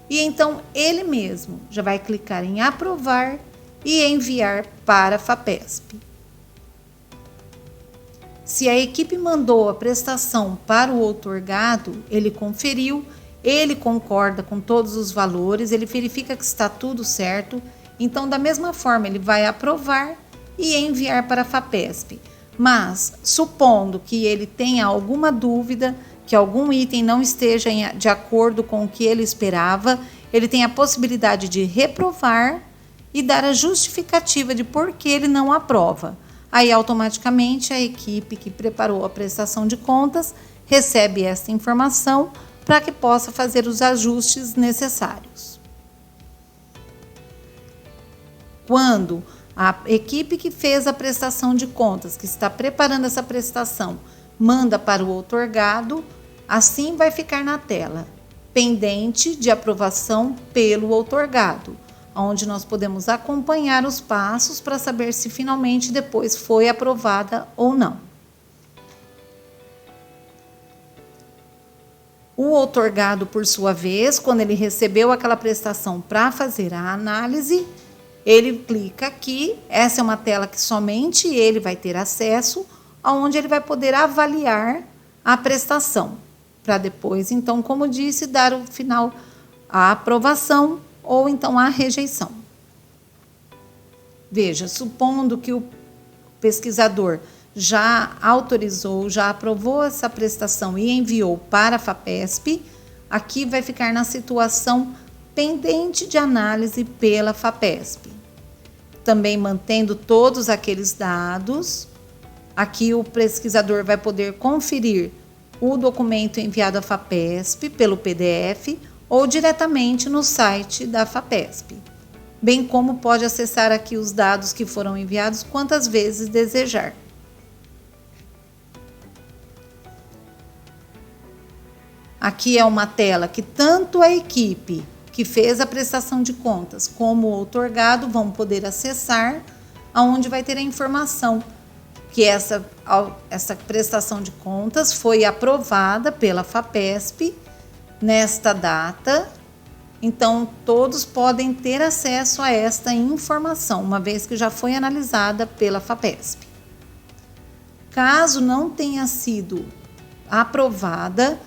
e então ele mesmo já vai clicar em aprovar e enviar para a FAPESP. Se a equipe mandou a prestação para o outorgado, ele conferiu, ele concorda com todos os valores, ele verifica que está tudo certo. Então, da mesma forma, ele vai aprovar e enviar para a FAPESP. Mas, supondo que ele tenha alguma dúvida, que algum item não esteja de acordo com o que ele esperava, ele tem a possibilidade de reprovar e dar a justificativa de por que ele não aprova. Aí, automaticamente, a equipe que preparou a prestação de contas recebe esta informação para que possa fazer os ajustes necessários. Quando a equipe que fez a prestação de contas, que está preparando essa prestação, manda para o outorgado, assim vai ficar na tela, pendente de aprovação pelo outorgado, onde nós podemos acompanhar os passos para saber se finalmente depois foi aprovada ou não. O outorgado, por sua vez, quando ele recebeu aquela prestação para fazer a análise, ele clica aqui, essa é uma tela que somente ele vai ter acesso, onde ele vai poder avaliar a prestação, para depois, então, como disse, dar o final, a aprovação ou então a rejeição. Veja, supondo que o pesquisador já autorizou, já aprovou essa prestação e enviou para a FAPESP, aqui vai ficar na situação pendente de análise pela FAPESP. Também mantendo todos aqueles dados, aqui o pesquisador vai poder conferir o documento enviado à FAPESP pelo PDF ou diretamente no site da FAPESP, bem como pode acessar aqui os dados que foram enviados quantas vezes desejar. Aqui é uma tela que tanto a equipe que fez a prestação de contas como o outorgado vão poder acessar, aonde vai ter a informação que essa prestação de contas foi aprovada pela FAPESP nesta data. Então, todos podem ter acesso a esta informação, uma vez que já foi analisada pela FAPESP. Caso não tenha sido aprovada,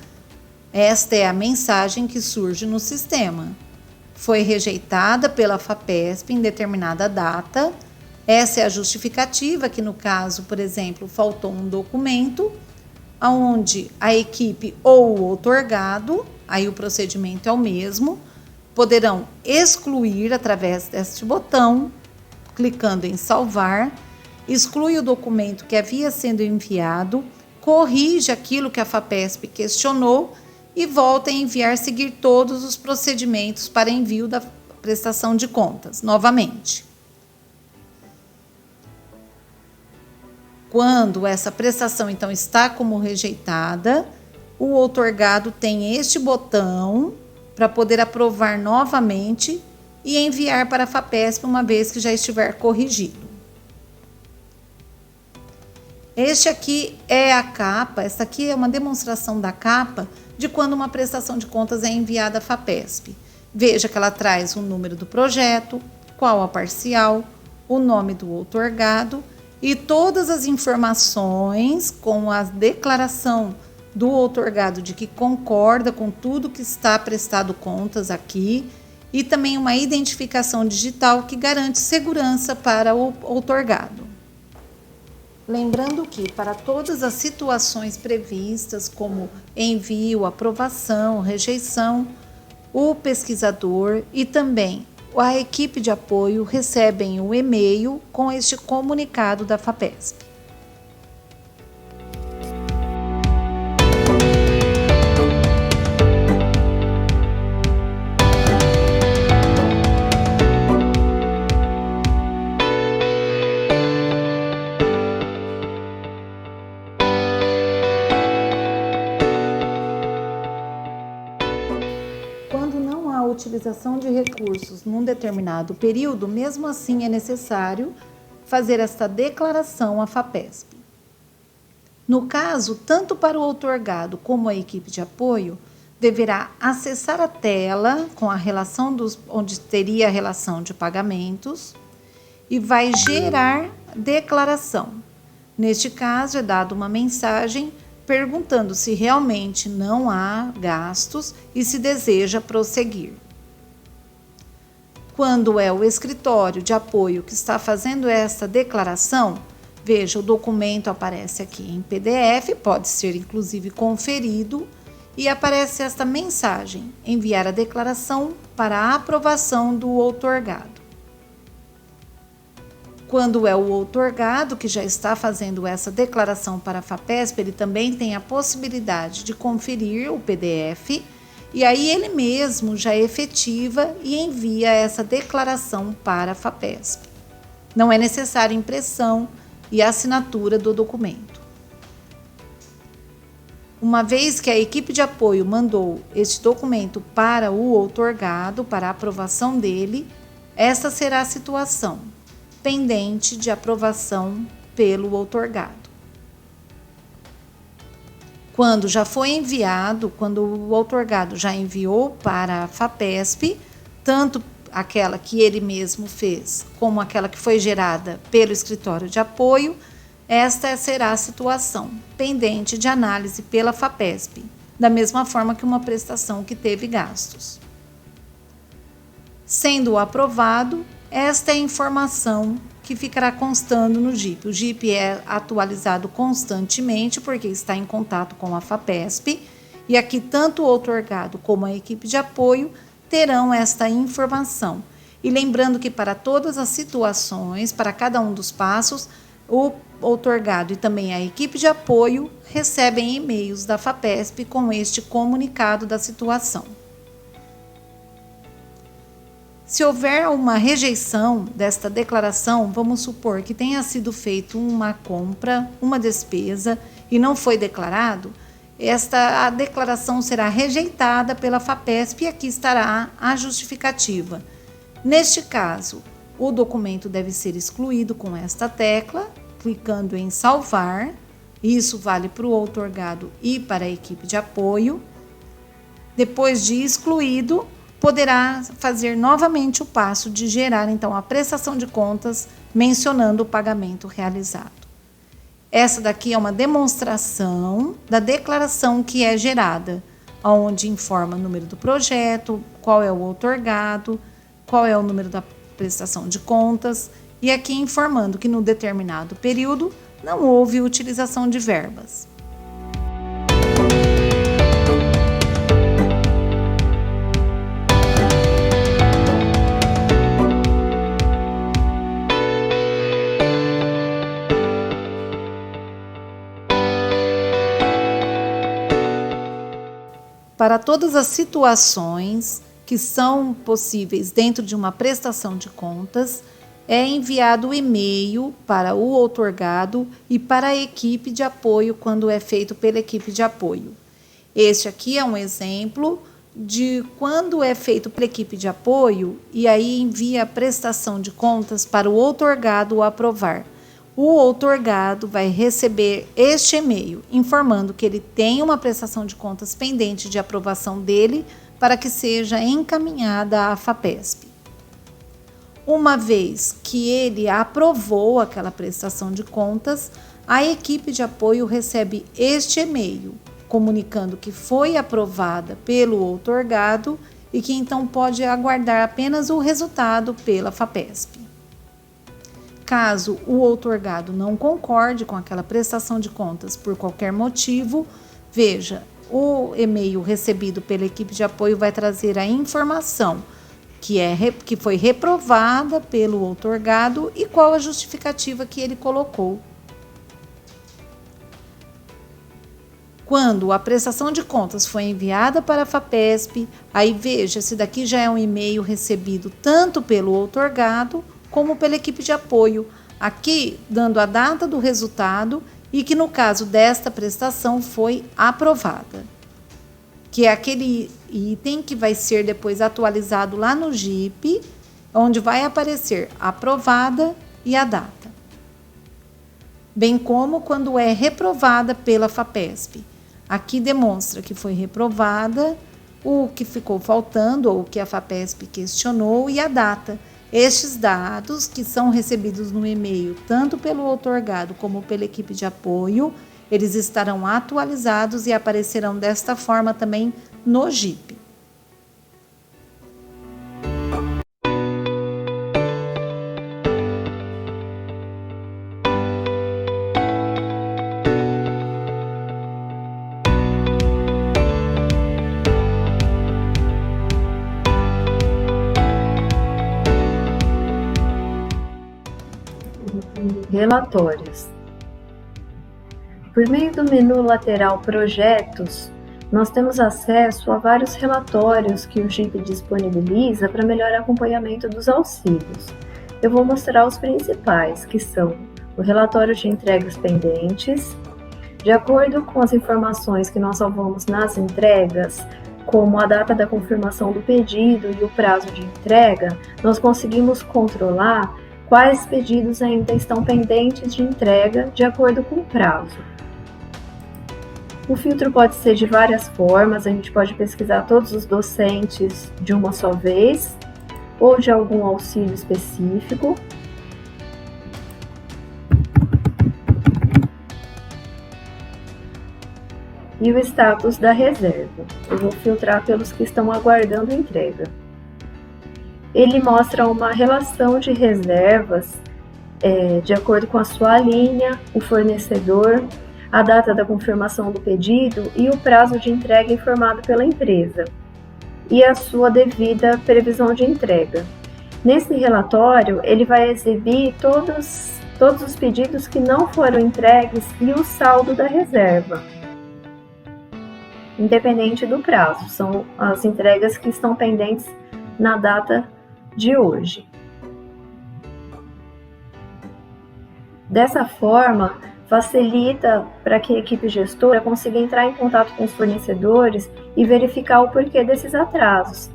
esta é a mensagem que surge no sistema. Foi rejeitada pela FAPESP em determinada data. Essa é a justificativa que, no caso, por exemplo, faltou um documento, onde a equipe ou o outorgado, aí o procedimento é o mesmo, poderão excluir através deste botão, clicando em salvar, exclui o documento que havia sido enviado, corrige aquilo que a FAPESP questionou e volta a enviar, seguir todos os procedimentos para envio da prestação de contas, novamente. Quando essa prestação, então, está como rejeitada, o outorgado tem este botão para poder aprovar novamente e enviar para a FAPESP uma vez que já estiver corrigido. Este aqui é a capa, essa aqui é uma demonstração da capa de quando uma prestação de contas é enviada à FAPESP. Veja que ela traz o número do projeto, qual a parcial, o nome do outorgado e todas as informações com a declaração do outorgado de que concorda com tudo que está prestado contas aqui e também uma identificação digital que garante segurança para o outorgado. Lembrando que, para todas as situações previstas, como envio, aprovação, rejeição, o pesquisador e também a equipe de apoio recebem o e-mail com este comunicado da FAPESP. Utilização de recursos num determinado período, mesmo assim é necessário fazer esta declaração à FAPESP. No caso, tanto para o outorgado como a equipe de apoio, deverá acessar a tela com a relação onde teria a relação de pagamentos e vai gerar declaração. Neste caso, é dada uma mensagem perguntando se realmente não há gastos e se deseja prosseguir. Quando é o escritório de apoio que está fazendo esta declaração, veja, o documento aparece aqui em PDF, pode ser inclusive conferido, e aparece esta mensagem: enviar a declaração para a aprovação do outorgado. Quando é o outorgado que já está fazendo essa declaração para a FAPESP, ele também tem a possibilidade de conferir o PDF e aí ele mesmo já efetiva e envia essa declaração para a FAPESP. Não é necessária impressão e assinatura do documento. Uma vez que a equipe de apoio mandou este documento para o outorgado, para a aprovação dele, essa será a situação pendente de aprovação pelo outorgado. Quando já foi enviado, quando o outorgado já enviou para a FAPESP, tanto aquela que ele mesmo fez, como aquela que foi gerada pelo escritório de apoio, esta será a situação pendente de análise pela FAPESP, da mesma forma que uma prestação que teve gastos. Sendo aprovado, esta é a informação que ficará constando no JIP. O JIP é atualizado constantemente porque está em contato com a FAPESP e aqui tanto o outorgado como a equipe de apoio terão esta informação. E lembrando que para todas as situações, para cada um dos passos, o outorgado e também a equipe de apoio recebem e-mails da FAPESP com este comunicado da situação. Se houver uma rejeição desta declaração, vamos supor que tenha sido feita uma compra, uma despesa e não foi declarado, a declaração será rejeitada pela FAPESP e aqui estará a justificativa. Neste caso, o documento deve ser excluído com esta tecla, clicando em salvar. Isso vale para o outorgado e para a equipe de apoio. Depois de excluído, poderá fazer novamente o passo de gerar, então, a prestação de contas mencionando o pagamento realizado. Essa daqui é uma demonstração da declaração que é gerada, onde informa o número do projeto, qual é o outorgado, qual é o número da prestação de contas, e aqui informando que no determinado período não houve utilização de verbas. Para todas as situações que são possíveis dentro de uma prestação de contas, é enviado o e-mail para o outorgado e para a equipe de apoio quando é feito pela equipe de apoio. Este aqui é um exemplo de quando é feito pela equipe de apoio e aí envia a prestação de contas para o outorgado aprovar. O outorgado vai receber este e-mail informando que ele tem uma prestação de contas pendente de aprovação dele para que seja encaminhada à FAPESP. Uma vez que ele aprovou aquela prestação de contas, a equipe de apoio recebe este e-mail comunicando que foi aprovada pelo outorgado e que então pode aguardar apenas o resultado pela FAPESP. Caso o outorgado não concorde com aquela prestação de contas por qualquer motivo, veja, o e-mail recebido pela equipe de apoio vai trazer a informação que foi reprovada pelo outorgado e qual a justificativa que ele colocou. Quando a prestação de contas foi enviada para a FAPESP, aí veja, esse daqui já é um e-mail recebido tanto pelo outorgado como pela equipe de apoio, aqui dando a data do resultado e que no caso desta prestação foi aprovada, que é aquele item que vai ser depois atualizado lá no JIP, onde vai aparecer aprovada e a data. Bem como quando é reprovada pela FAPESP. Aqui demonstra que foi reprovada, o que ficou faltando ou o que a FAPESP questionou e a data. Estes dados, que são recebidos no e-mail tanto pelo outorgado como pela equipe de apoio, eles estarão atualizados e aparecerão desta forma também no GIP. Relatórios. Por meio do menu lateral Projetos, nós temos acesso a vários relatórios que o GIP disponibiliza para melhor acompanhamento dos auxílios. Eu vou mostrar os principais, que são o relatório de entregas pendentes. De acordo com as informações que nós salvamos nas entregas, como a data da confirmação do pedido e o prazo de entrega, nós conseguimos controlar quais pedidos ainda estão pendentes de entrega de acordo com o prazo. O filtro pode ser de várias formas, a gente pode pesquisar todos os docentes de uma só vez, ou de algum auxílio específico. E o status da reserva. Eu vou filtrar pelos que estão aguardando entrega. Ele mostra uma relação de reservas de acordo com a sua linha, o fornecedor, a data da confirmação do pedido e o prazo de entrega informado pela empresa, e a sua devida previsão de entrega. Nesse relatório, ele vai exibir todos os pedidos que não foram entregues e o saldo da reserva, independente do prazo. São as entregas que estão pendentes na data de hoje. Dessa forma, facilita para que a equipe gestora consiga entrar em contato com os fornecedores e verificar o porquê desses atrasos.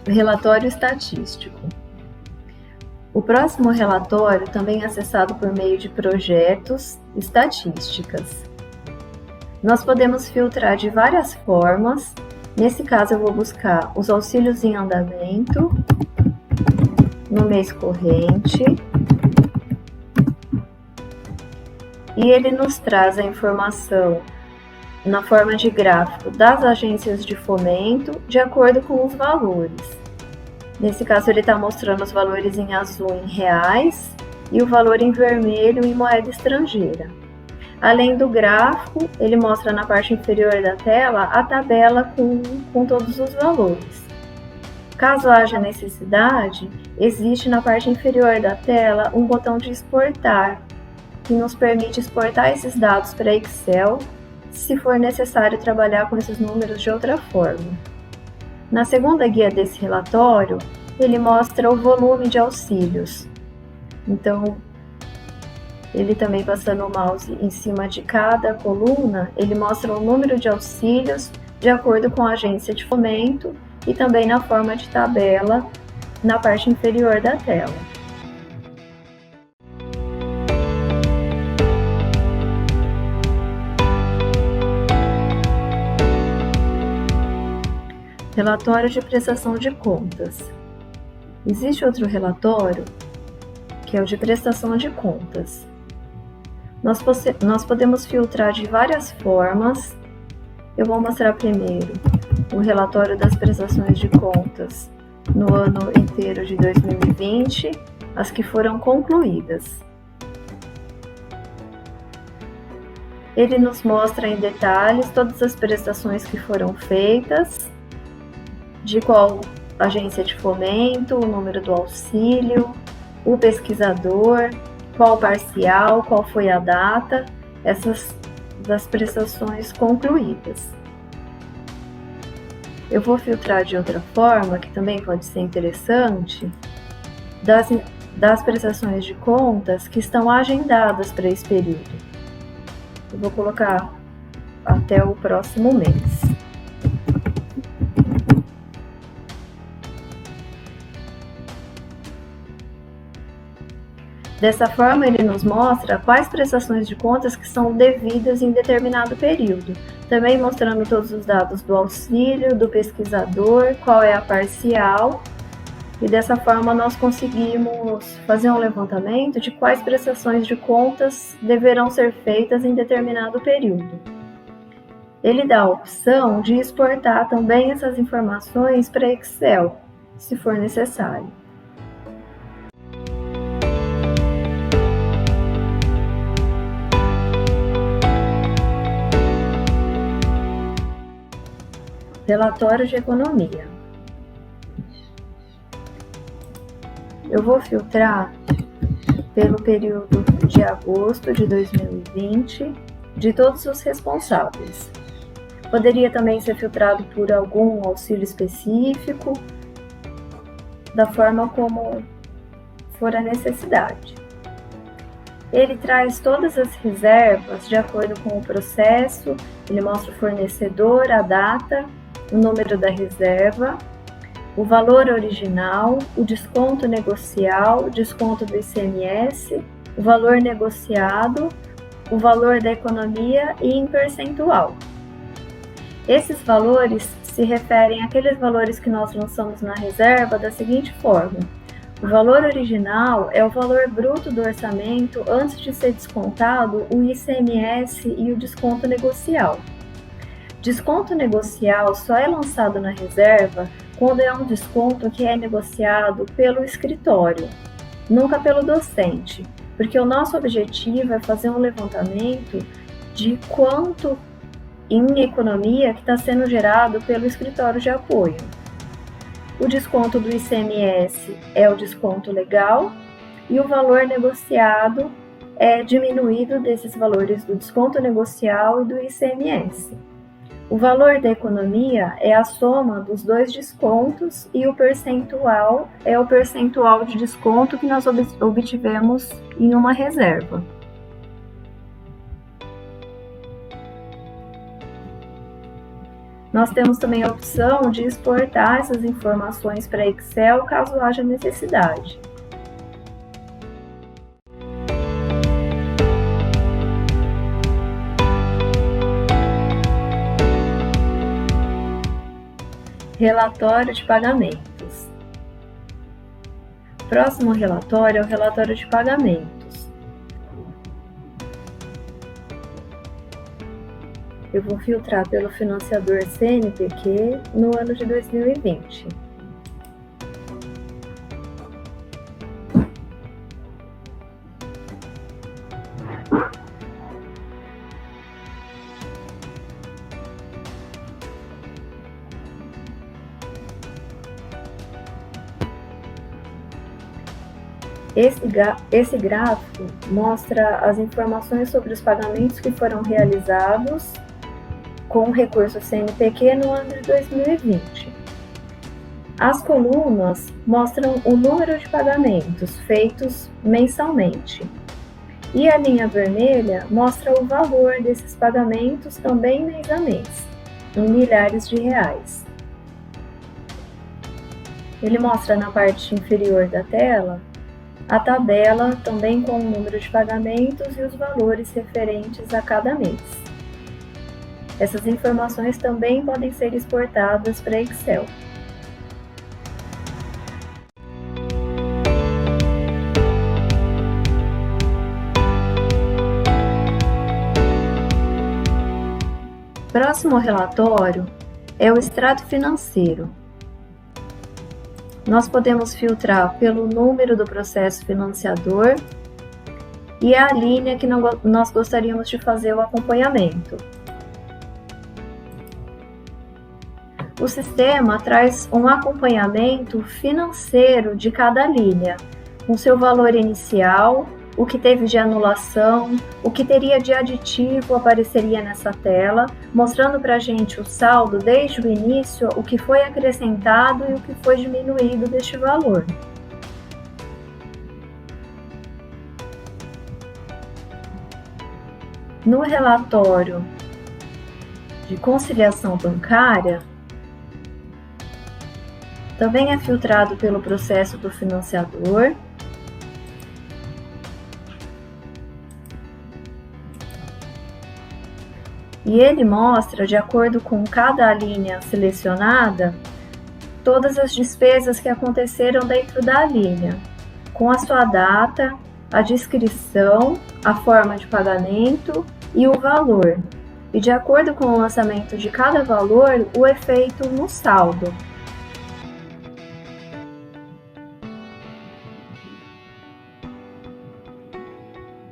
Relatório estatístico. O próximo relatório também é acessado por meio de projetos, estatísticas. Nós podemos filtrar de várias formas. Nesse caso, eu vou buscar os auxílios em andamento, no mês corrente, e ele nos traz a informação na forma de gráfico das agências de fomento, de acordo com os valores. Nesse caso, ele está mostrando os valores em azul em reais e o valor em vermelho em moeda estrangeira. Além do gráfico, ele mostra na parte inferior da tela a tabela com todos os valores. Caso haja necessidade, existe na parte inferior da tela um botão de exportar, que nos permite exportar esses dados para Excel, se for necessário trabalhar com esses números de outra forma. Na segunda guia desse relatório, ele mostra o volume de auxílios. Então, ele também passando o mouse em cima de cada coluna, ele mostra o número de auxílios de acordo com a agência de fomento e também na forma de tabela na parte inferior da tela. Relatório de prestação de contas. Existe outro relatório, que é o de prestação de contas. Nós podemos filtrar de várias formas. Eu vou mostrar primeiro o relatório das prestações de contas no ano inteiro de 2020, as que foram concluídas. Ele nos mostra em detalhes todas as prestações que foram feitas, de qual agência de fomento, o número do auxílio, o pesquisador, qual parcial, qual foi a data, essas das prestações concluídas. Eu vou filtrar de outra forma, que também pode ser interessante, das prestações de contas que estão agendadas para esse período. Eu vou colocar até o próximo mês. Dessa forma, ele nos mostra quais prestações de contas que são devidas em determinado período, também mostrando todos os dados do auxílio, do pesquisador, qual é a parcial, e dessa forma nós conseguimos fazer um levantamento de quais prestações de contas deverão ser feitas em determinado período. Ele dá a opção de exportar também essas informações para Excel, se for necessário. Relatório de economia. Eu vou filtrar pelo período de agosto de 2020 de todos os responsáveis. Poderia também ser filtrado por algum auxílio específico, da forma como for a necessidade. Ele traz todas as reservas de acordo com o processo, ele mostra o fornecedor, a data, o número da reserva, o valor original, o desconto negocial, o desconto do ICMS, o valor negociado, o valor da economia e em percentual. Esses valores se referem àqueles valores que nós lançamos na reserva da seguinte forma: o valor original é o valor bruto do orçamento antes de ser descontado o ICMS e o desconto negocial. Desconto negocial só é lançado na reserva quando é um desconto que é negociado pelo escritório, nunca pelo docente, porque o nosso objetivo é fazer um levantamento de quanto em economia que está sendo gerado pelo escritório de apoio. O desconto do ICMS é o desconto legal e o valor negociado é diminuído desses valores do desconto negocial e do ICMS. O valor da economia é a soma dos dois descontos e o percentual é o percentual de desconto que nós obtivemos em uma reserva. Nós temos também a opção de exportar essas informações para Excel caso haja necessidade. Relatório de pagamentos. Próximo relatório é o relatório de pagamentos. Eu vou filtrar pelo financiador CNPq no ano de 2020. Esse gráfico mostra as informações sobre os pagamentos que foram realizados com o recurso CNPq no ano de 2020. As colunas mostram o número de pagamentos feitos mensalmente. E a linha vermelha mostra o valor desses pagamentos também mês a mês, em milhares de reais. Ele mostra na parte inferior da tela a tabela também com o número de pagamentos e os valores referentes a cada mês. Essas informações também podem ser exportadas para Excel. Próximo relatório é o extrato financeiro. Nós podemos filtrar pelo número do processo financiador e a linha que nós gostaríamos de fazer o acompanhamento. O sistema traz um acompanhamento financeiro de cada linha, com seu valor inicial, o que teve de anulação, o que teria de aditivo apareceria nessa tela, mostrando para a gente o saldo desde o início, o que foi acrescentado e o que foi diminuído deste valor. No relatório de conciliação bancária, também é filtrado pelo processo do financiador E ele mostra, de acordo com cada linha selecionada, todas as despesas que aconteceram dentro da linha, com a sua data, a descrição, a forma de pagamento e o valor. E de acordo com o lançamento de cada valor, o efeito no saldo.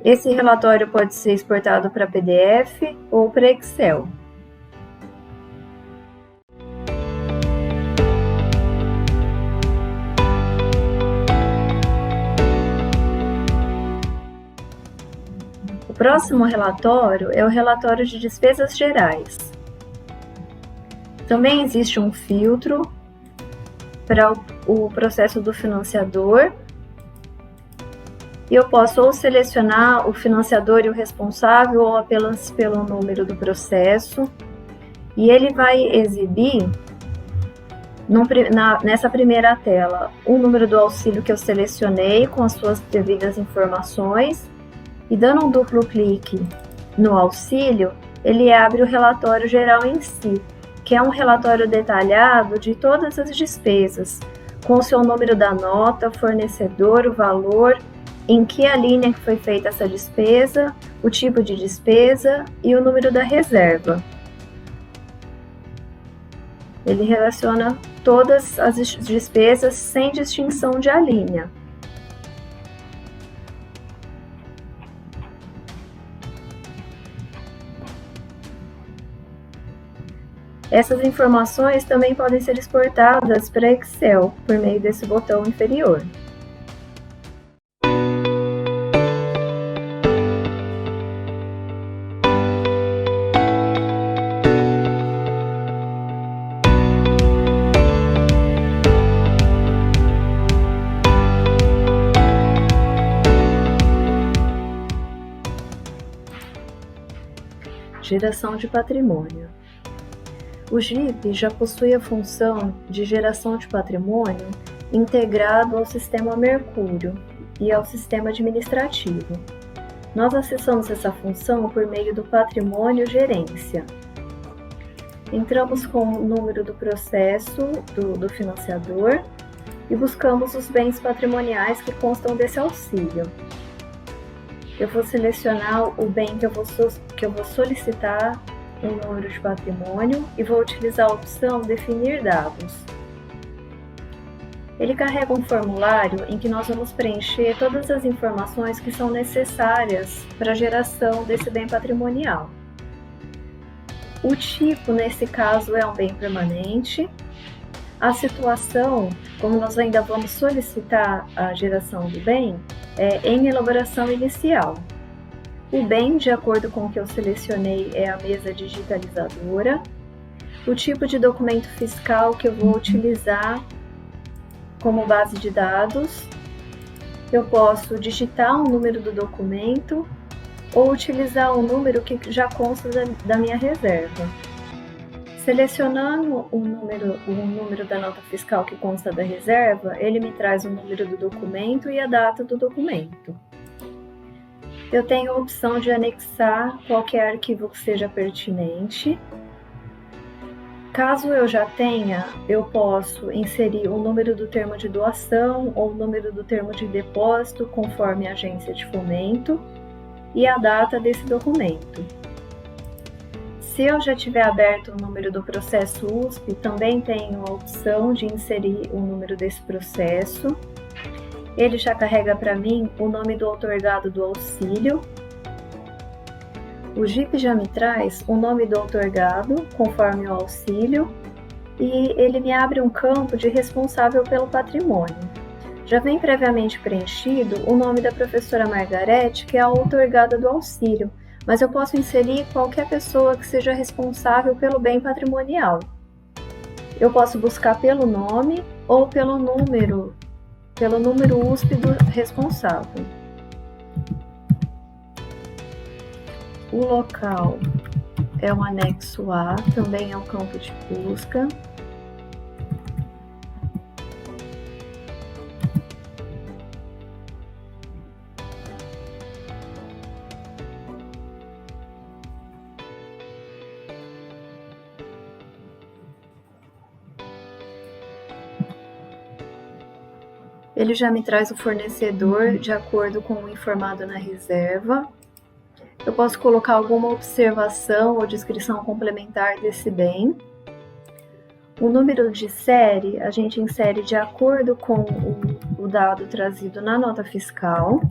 Esse relatório pode ser exportado para PDF ou para Excel. O próximo relatório é o relatório de despesas gerais. Também existe um filtro para o processo do financiador. E eu posso ou selecionar o financiador e o responsável ou apenas pelo número do processo. E ele vai exibir, nessa primeira tela, o número do auxílio que eu selecionei com as suas devidas informações. E dando um duplo clique no auxílio, ele abre o relatório geral em si, que é um relatório detalhado de todas as despesas, com o seu número da nota, fornecedor, o valor, em que a linha que foi feita essa despesa, o tipo de despesa e o número da reserva. Ele relaciona todas as despesas sem distinção de alínea. Essas informações também podem ser exportadas para Excel por meio desse botão inferior. Geração de patrimônio. O GIP já possui a função de geração de patrimônio integrado ao sistema Mercúrio e ao sistema administrativo. Nós acessamos essa função por meio do patrimônio gerência. Entramos com o número do processo do financiador e buscamos os bens patrimoniais que constam desse auxílio. Eu vou selecionar o bem que eu vou solicitar um número de patrimônio e vou utilizar a opção Definir dados. Ele carrega um formulário em que nós vamos preencher todas as informações que são necessárias para a geração desse bem patrimonial. O tipo, nesse caso, é um bem permanente. A situação, como nós ainda vamos solicitar a geração do bem, é em elaboração inicial. O bem, de acordo com o que eu selecionei, é a mesa digitalizadora. O tipo de documento fiscal que eu vou utilizar como base de dados. Eu posso digitar um número do documento ou utilizar um número que já consta da minha reserva. Selecionando o número da nota fiscal que consta da reserva, ele me traz o número do documento e a data do documento. Eu tenho a opção de anexar qualquer arquivo que seja pertinente. Caso eu já tenha, eu posso inserir o número do termo de doação ou o número do termo de depósito, conforme a agência de fomento, e a data desse documento. Se eu já tiver aberto o número do processo USP, também tenho a opção de inserir o número desse processo. Ele já carrega para mim o nome do outorgado do auxílio. O GIP já me traz o nome do outorgado, conforme o auxílio, e ele me abre um campo de responsável pelo patrimônio. Já vem previamente preenchido o nome da professora Margarete, que é a outorgada do auxílio, mas eu posso inserir qualquer pessoa que seja responsável pelo bem patrimonial. Eu posso buscar pelo nome ou pelo número USP do responsável. O local é um anexo A, também é um campo de busca. Ele já me traz o fornecedor de acordo com o informado na reserva. Eu posso colocar alguma observação ou descrição complementar desse bem. O número de série a gente insere de acordo com o dado trazido na nota fiscal.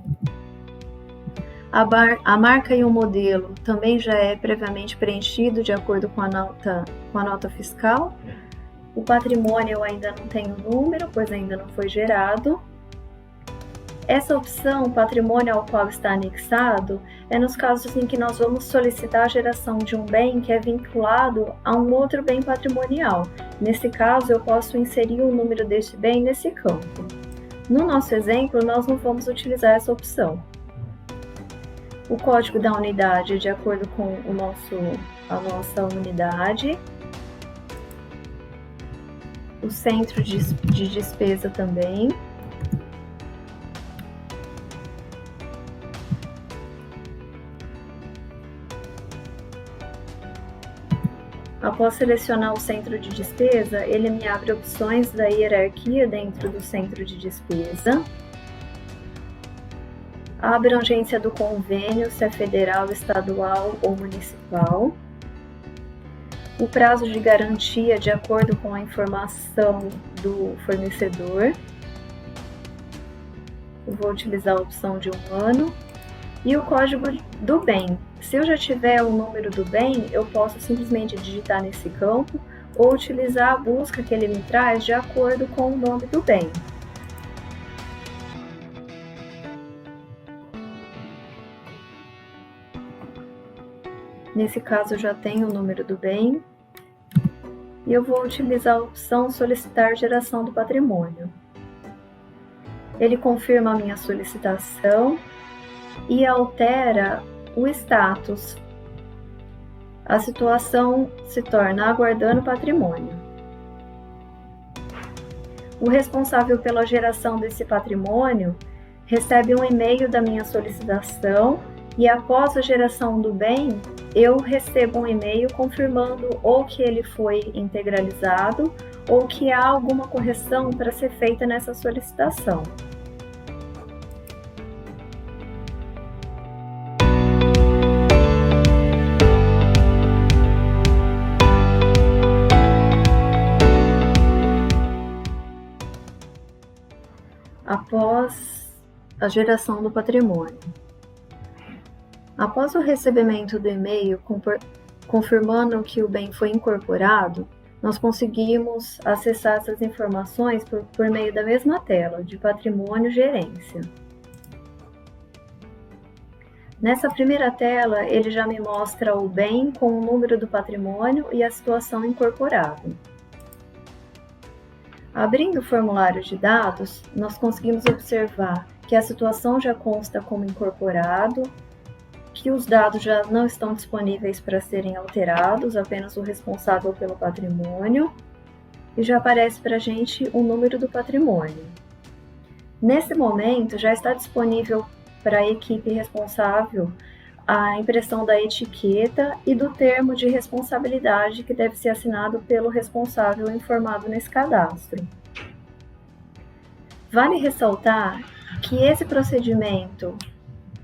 A marca e o modelo também já é previamente preenchido de acordo com a nota fiscal. O patrimônio eu ainda não tenho número, pois ainda não foi gerado. Essa opção, patrimônio ao qual está anexado, é nos casos em que nós vamos solicitar a geração de um bem que é vinculado a um outro bem patrimonial. Nesse caso, eu posso inserir o número deste bem nesse campo. No nosso exemplo, nós não vamos utilizar essa opção. O código da unidade é de acordo com a nossa unidade. O centro de despesa também. Após selecionar o centro de despesa, ele me abre opções da hierarquia dentro do centro de despesa. A abrangência do convênio, se é federal, estadual ou municipal. O prazo de garantia de acordo com a informação do fornecedor. Eu vou utilizar a opção de 1 ano. E o código do bem. Se eu já tiver o número do bem, eu posso simplesmente digitar nesse campo ou utilizar a busca que ele me traz de acordo com o nome do bem. Nesse caso, eu já tenho o número do bem e eu vou utilizar a opção solicitar geração do patrimônio. Ele confirma a minha solicitação e altera o status. A situação se torna aguardando patrimônio. O responsável pela geração desse patrimônio recebe um e-mail da minha solicitação e após a geração do bem, eu recebo um e-mail confirmando ou que ele foi integralizado ou que há alguma correção para ser feita nessa solicitação. Após a geração do patrimônio. Após o recebimento do e-mail confirmando que o bem foi incorporado, nós conseguimos acessar essas informações por meio da mesma tela, de patrimônio gerência. Nessa primeira tela, ele já me mostra o bem com o número do patrimônio e a situação incorporada. Abrindo o formulário de dados, nós conseguimos observar que a situação já consta como incorporado, que os dados já não estão disponíveis para serem alterados, apenas o responsável pelo patrimônio, e já aparece para a gente o número do patrimônio. Nesse momento, já está disponível para a equipe responsável a impressão da etiqueta e do termo de responsabilidade que deve ser assinado pelo responsável informado nesse cadastro. Vale ressaltar que esse procedimento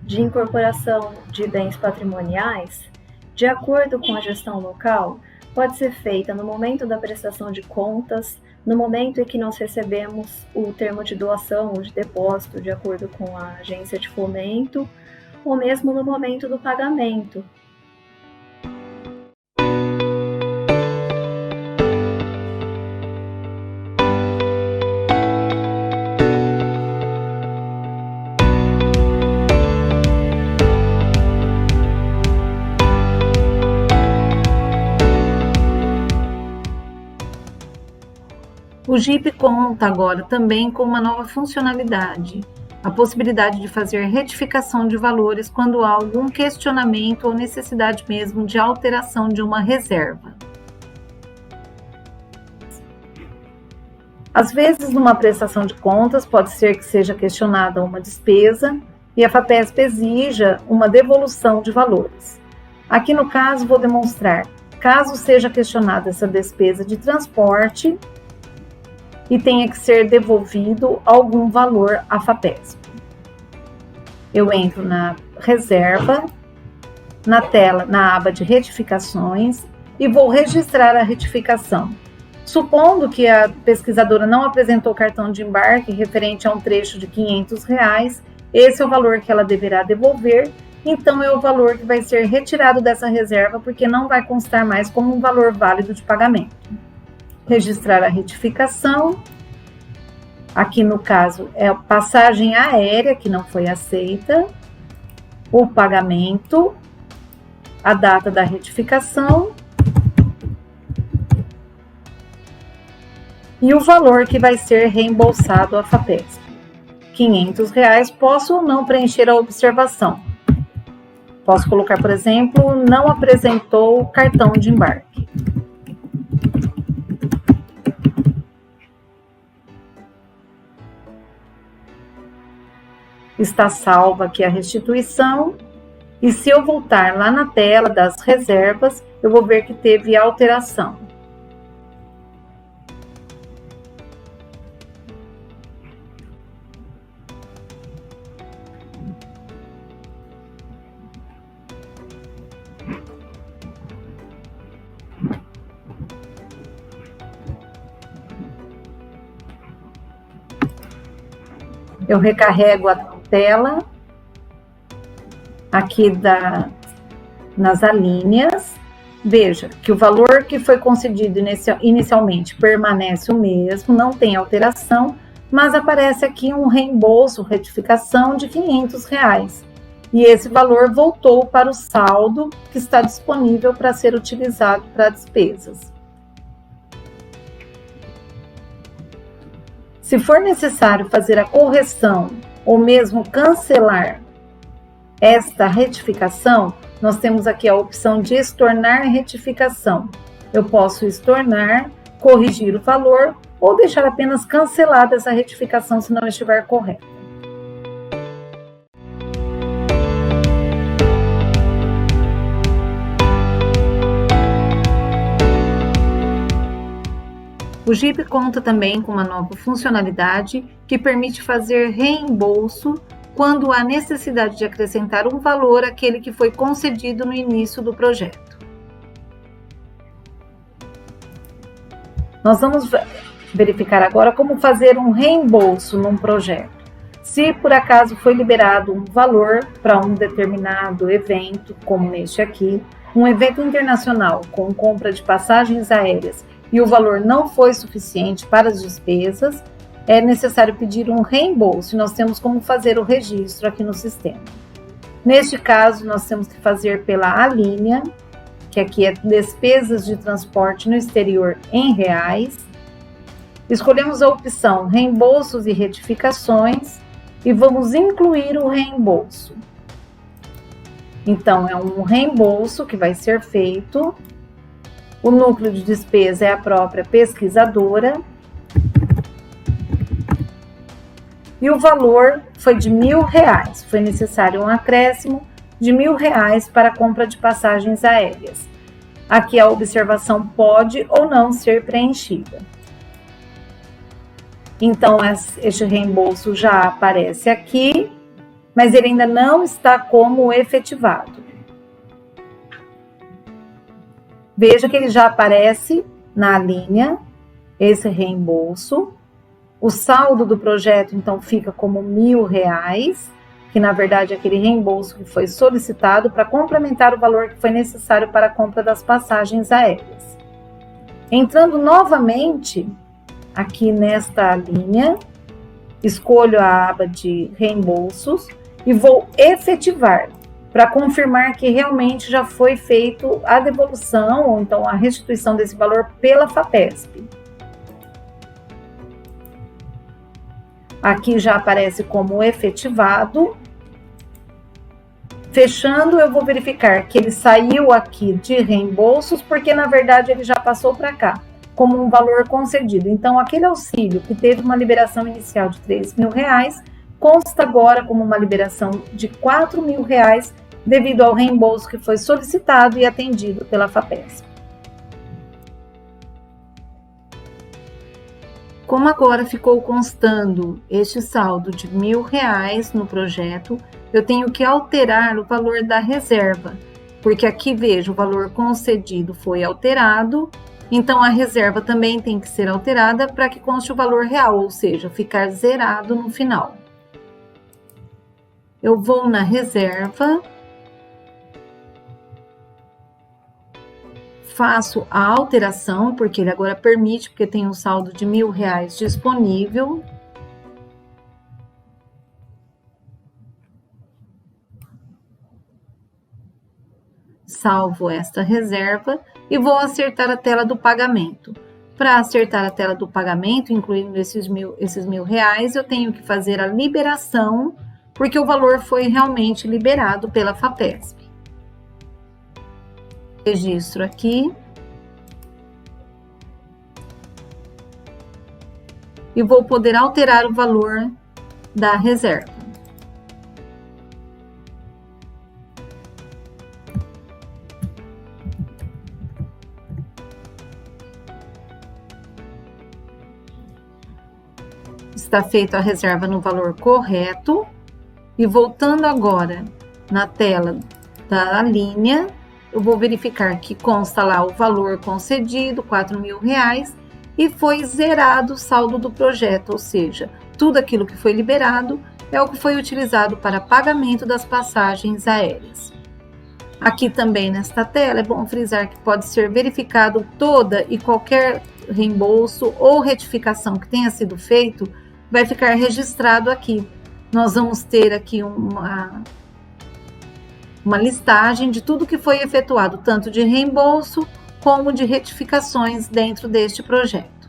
de incorporação de bens patrimoniais, de acordo com a gestão local, pode ser feita no momento da prestação de contas, no momento em que nós recebemos o termo de doação ou de depósito, de acordo com a agência de fomento, ou mesmo no momento do pagamento. O JIP conta agora também com uma nova funcionalidade, a possibilidade de fazer retificação de valores quando há algum questionamento ou necessidade mesmo de alteração de uma reserva. Às vezes, numa prestação de contas, pode ser que seja questionada uma despesa e a FAPESP exija uma devolução de valores. Aqui no caso, vou demonstrar, caso seja questionada essa despesa de transporte, e tenha que ser devolvido algum valor à FAPESP. Eu entro na reserva, na tela, na aba de retificações e vou registrar a retificação. Supondo que a pesquisadora não apresentou cartão de embarque referente a um trecho de R$500, esse é o valor que ela deverá devolver, então é o valor que vai ser retirado dessa reserva, porque não vai constar mais como um valor válido de pagamento. Registrar a retificação, aqui no caso é a passagem aérea que não foi aceita, o pagamento, a data da retificação e o valor que vai ser reembolsado à FAPESP. R$500, posso ou não preencher a observação. Posso colocar, por exemplo, não apresentou cartão de embarque. Está salva aqui a restituição. E se eu voltar lá na tela das reservas, eu vou ver que teve alteração. Eu recarrego a tela aqui nas alíneas. Veja que o valor que foi concedido inicialmente permanece o mesmo, não tem alteração, mas aparece aqui um reembolso, retificação de R$500. E esse valor voltou para o saldo que está disponível para ser utilizado para despesas. Se for necessário fazer a correção ou mesmo cancelar esta retificação, nós temos aqui a opção de estornar retificação. Eu posso estornar, corrigir o valor ou deixar apenas cancelada essa retificação se não estiver correta. O GIP conta também com uma nova funcionalidade que permite fazer reembolso quando há necessidade de acrescentar um valor àquele que foi concedido no início do projeto. Nós vamos verificar agora como fazer um reembolso num projeto. Se por acaso foi liberado um valor para um determinado evento, como neste aqui, um evento internacional com compra de passagens aéreas e o valor não foi suficiente para as despesas, é necessário pedir um reembolso. Nós temos como fazer o registro aqui no sistema. Neste caso, nós temos que fazer pela alínea, que aqui é despesas de transporte no exterior em reais. Escolhemos a opção reembolsos e retificações e vamos incluir o reembolso. Então, é um reembolso que vai ser feito. O núcleo de despesa é a própria pesquisadora. E o valor foi de R$1.000. Foi necessário um acréscimo de R$1.000 para a compra de passagens aéreas. Aqui a observação pode ou não ser preenchida. Então, este reembolso já aparece aqui, mas ele ainda não está como efetivado. Veja que ele já aparece na linha, esse reembolso. O saldo do projeto, então, fica como R$1.000, que na verdade é aquele reembolso que foi solicitado para complementar o valor que foi necessário para a compra das passagens aéreas. Entrando novamente aqui nesta linha, escolho a aba de reembolsos e vou efetivar, para confirmar que realmente já foi feito a devolução ou então a restituição desse valor pela FAPESP. Aqui já aparece como efetivado. Fechando, eu vou verificar que ele saiu aqui de reembolsos, porque na verdade ele já passou para cá, como um valor concedido. Então, aquele auxílio que teve uma liberação inicial de R$3.000, consta agora como uma liberação de R$4.000, devido ao reembolso que foi solicitado e atendido pela FAPESP. Como agora ficou constando este saldo de R$ 1.000 no projeto, eu tenho que alterar o valor da reserva, porque aqui vejo o valor concedido foi alterado, então a reserva também tem que ser alterada para que conste o valor real, ou seja, ficar zerado no final. Eu vou na reserva, faço a alteração, porque ele agora permite, porque tem um saldo de R$ 1.000 disponível. Salvo esta reserva e vou acertar a tela do pagamento. Para acertar a tela do pagamento, incluindo esses R$ 1.000, eu tenho que fazer a liberação, porque o valor foi realmente liberado pela FAPESP. Registro aqui. E vou poder alterar o valor da reserva. Está feita a reserva no valor correto. E voltando agora na tela da linha, eu vou verificar que consta lá o valor concedido, R$ 4.000, e foi zerado o saldo do projeto, ou seja, tudo aquilo que foi liberado é o que foi utilizado para pagamento das passagens aéreas. Aqui também nesta tela é bom frisar que pode ser verificado toda e qualquer reembolso ou retificação que tenha sido feito, vai ficar registrado aqui. Nós vamos ter aqui uma listagem de tudo que foi efetuado, tanto de reembolso como de retificações dentro deste projeto.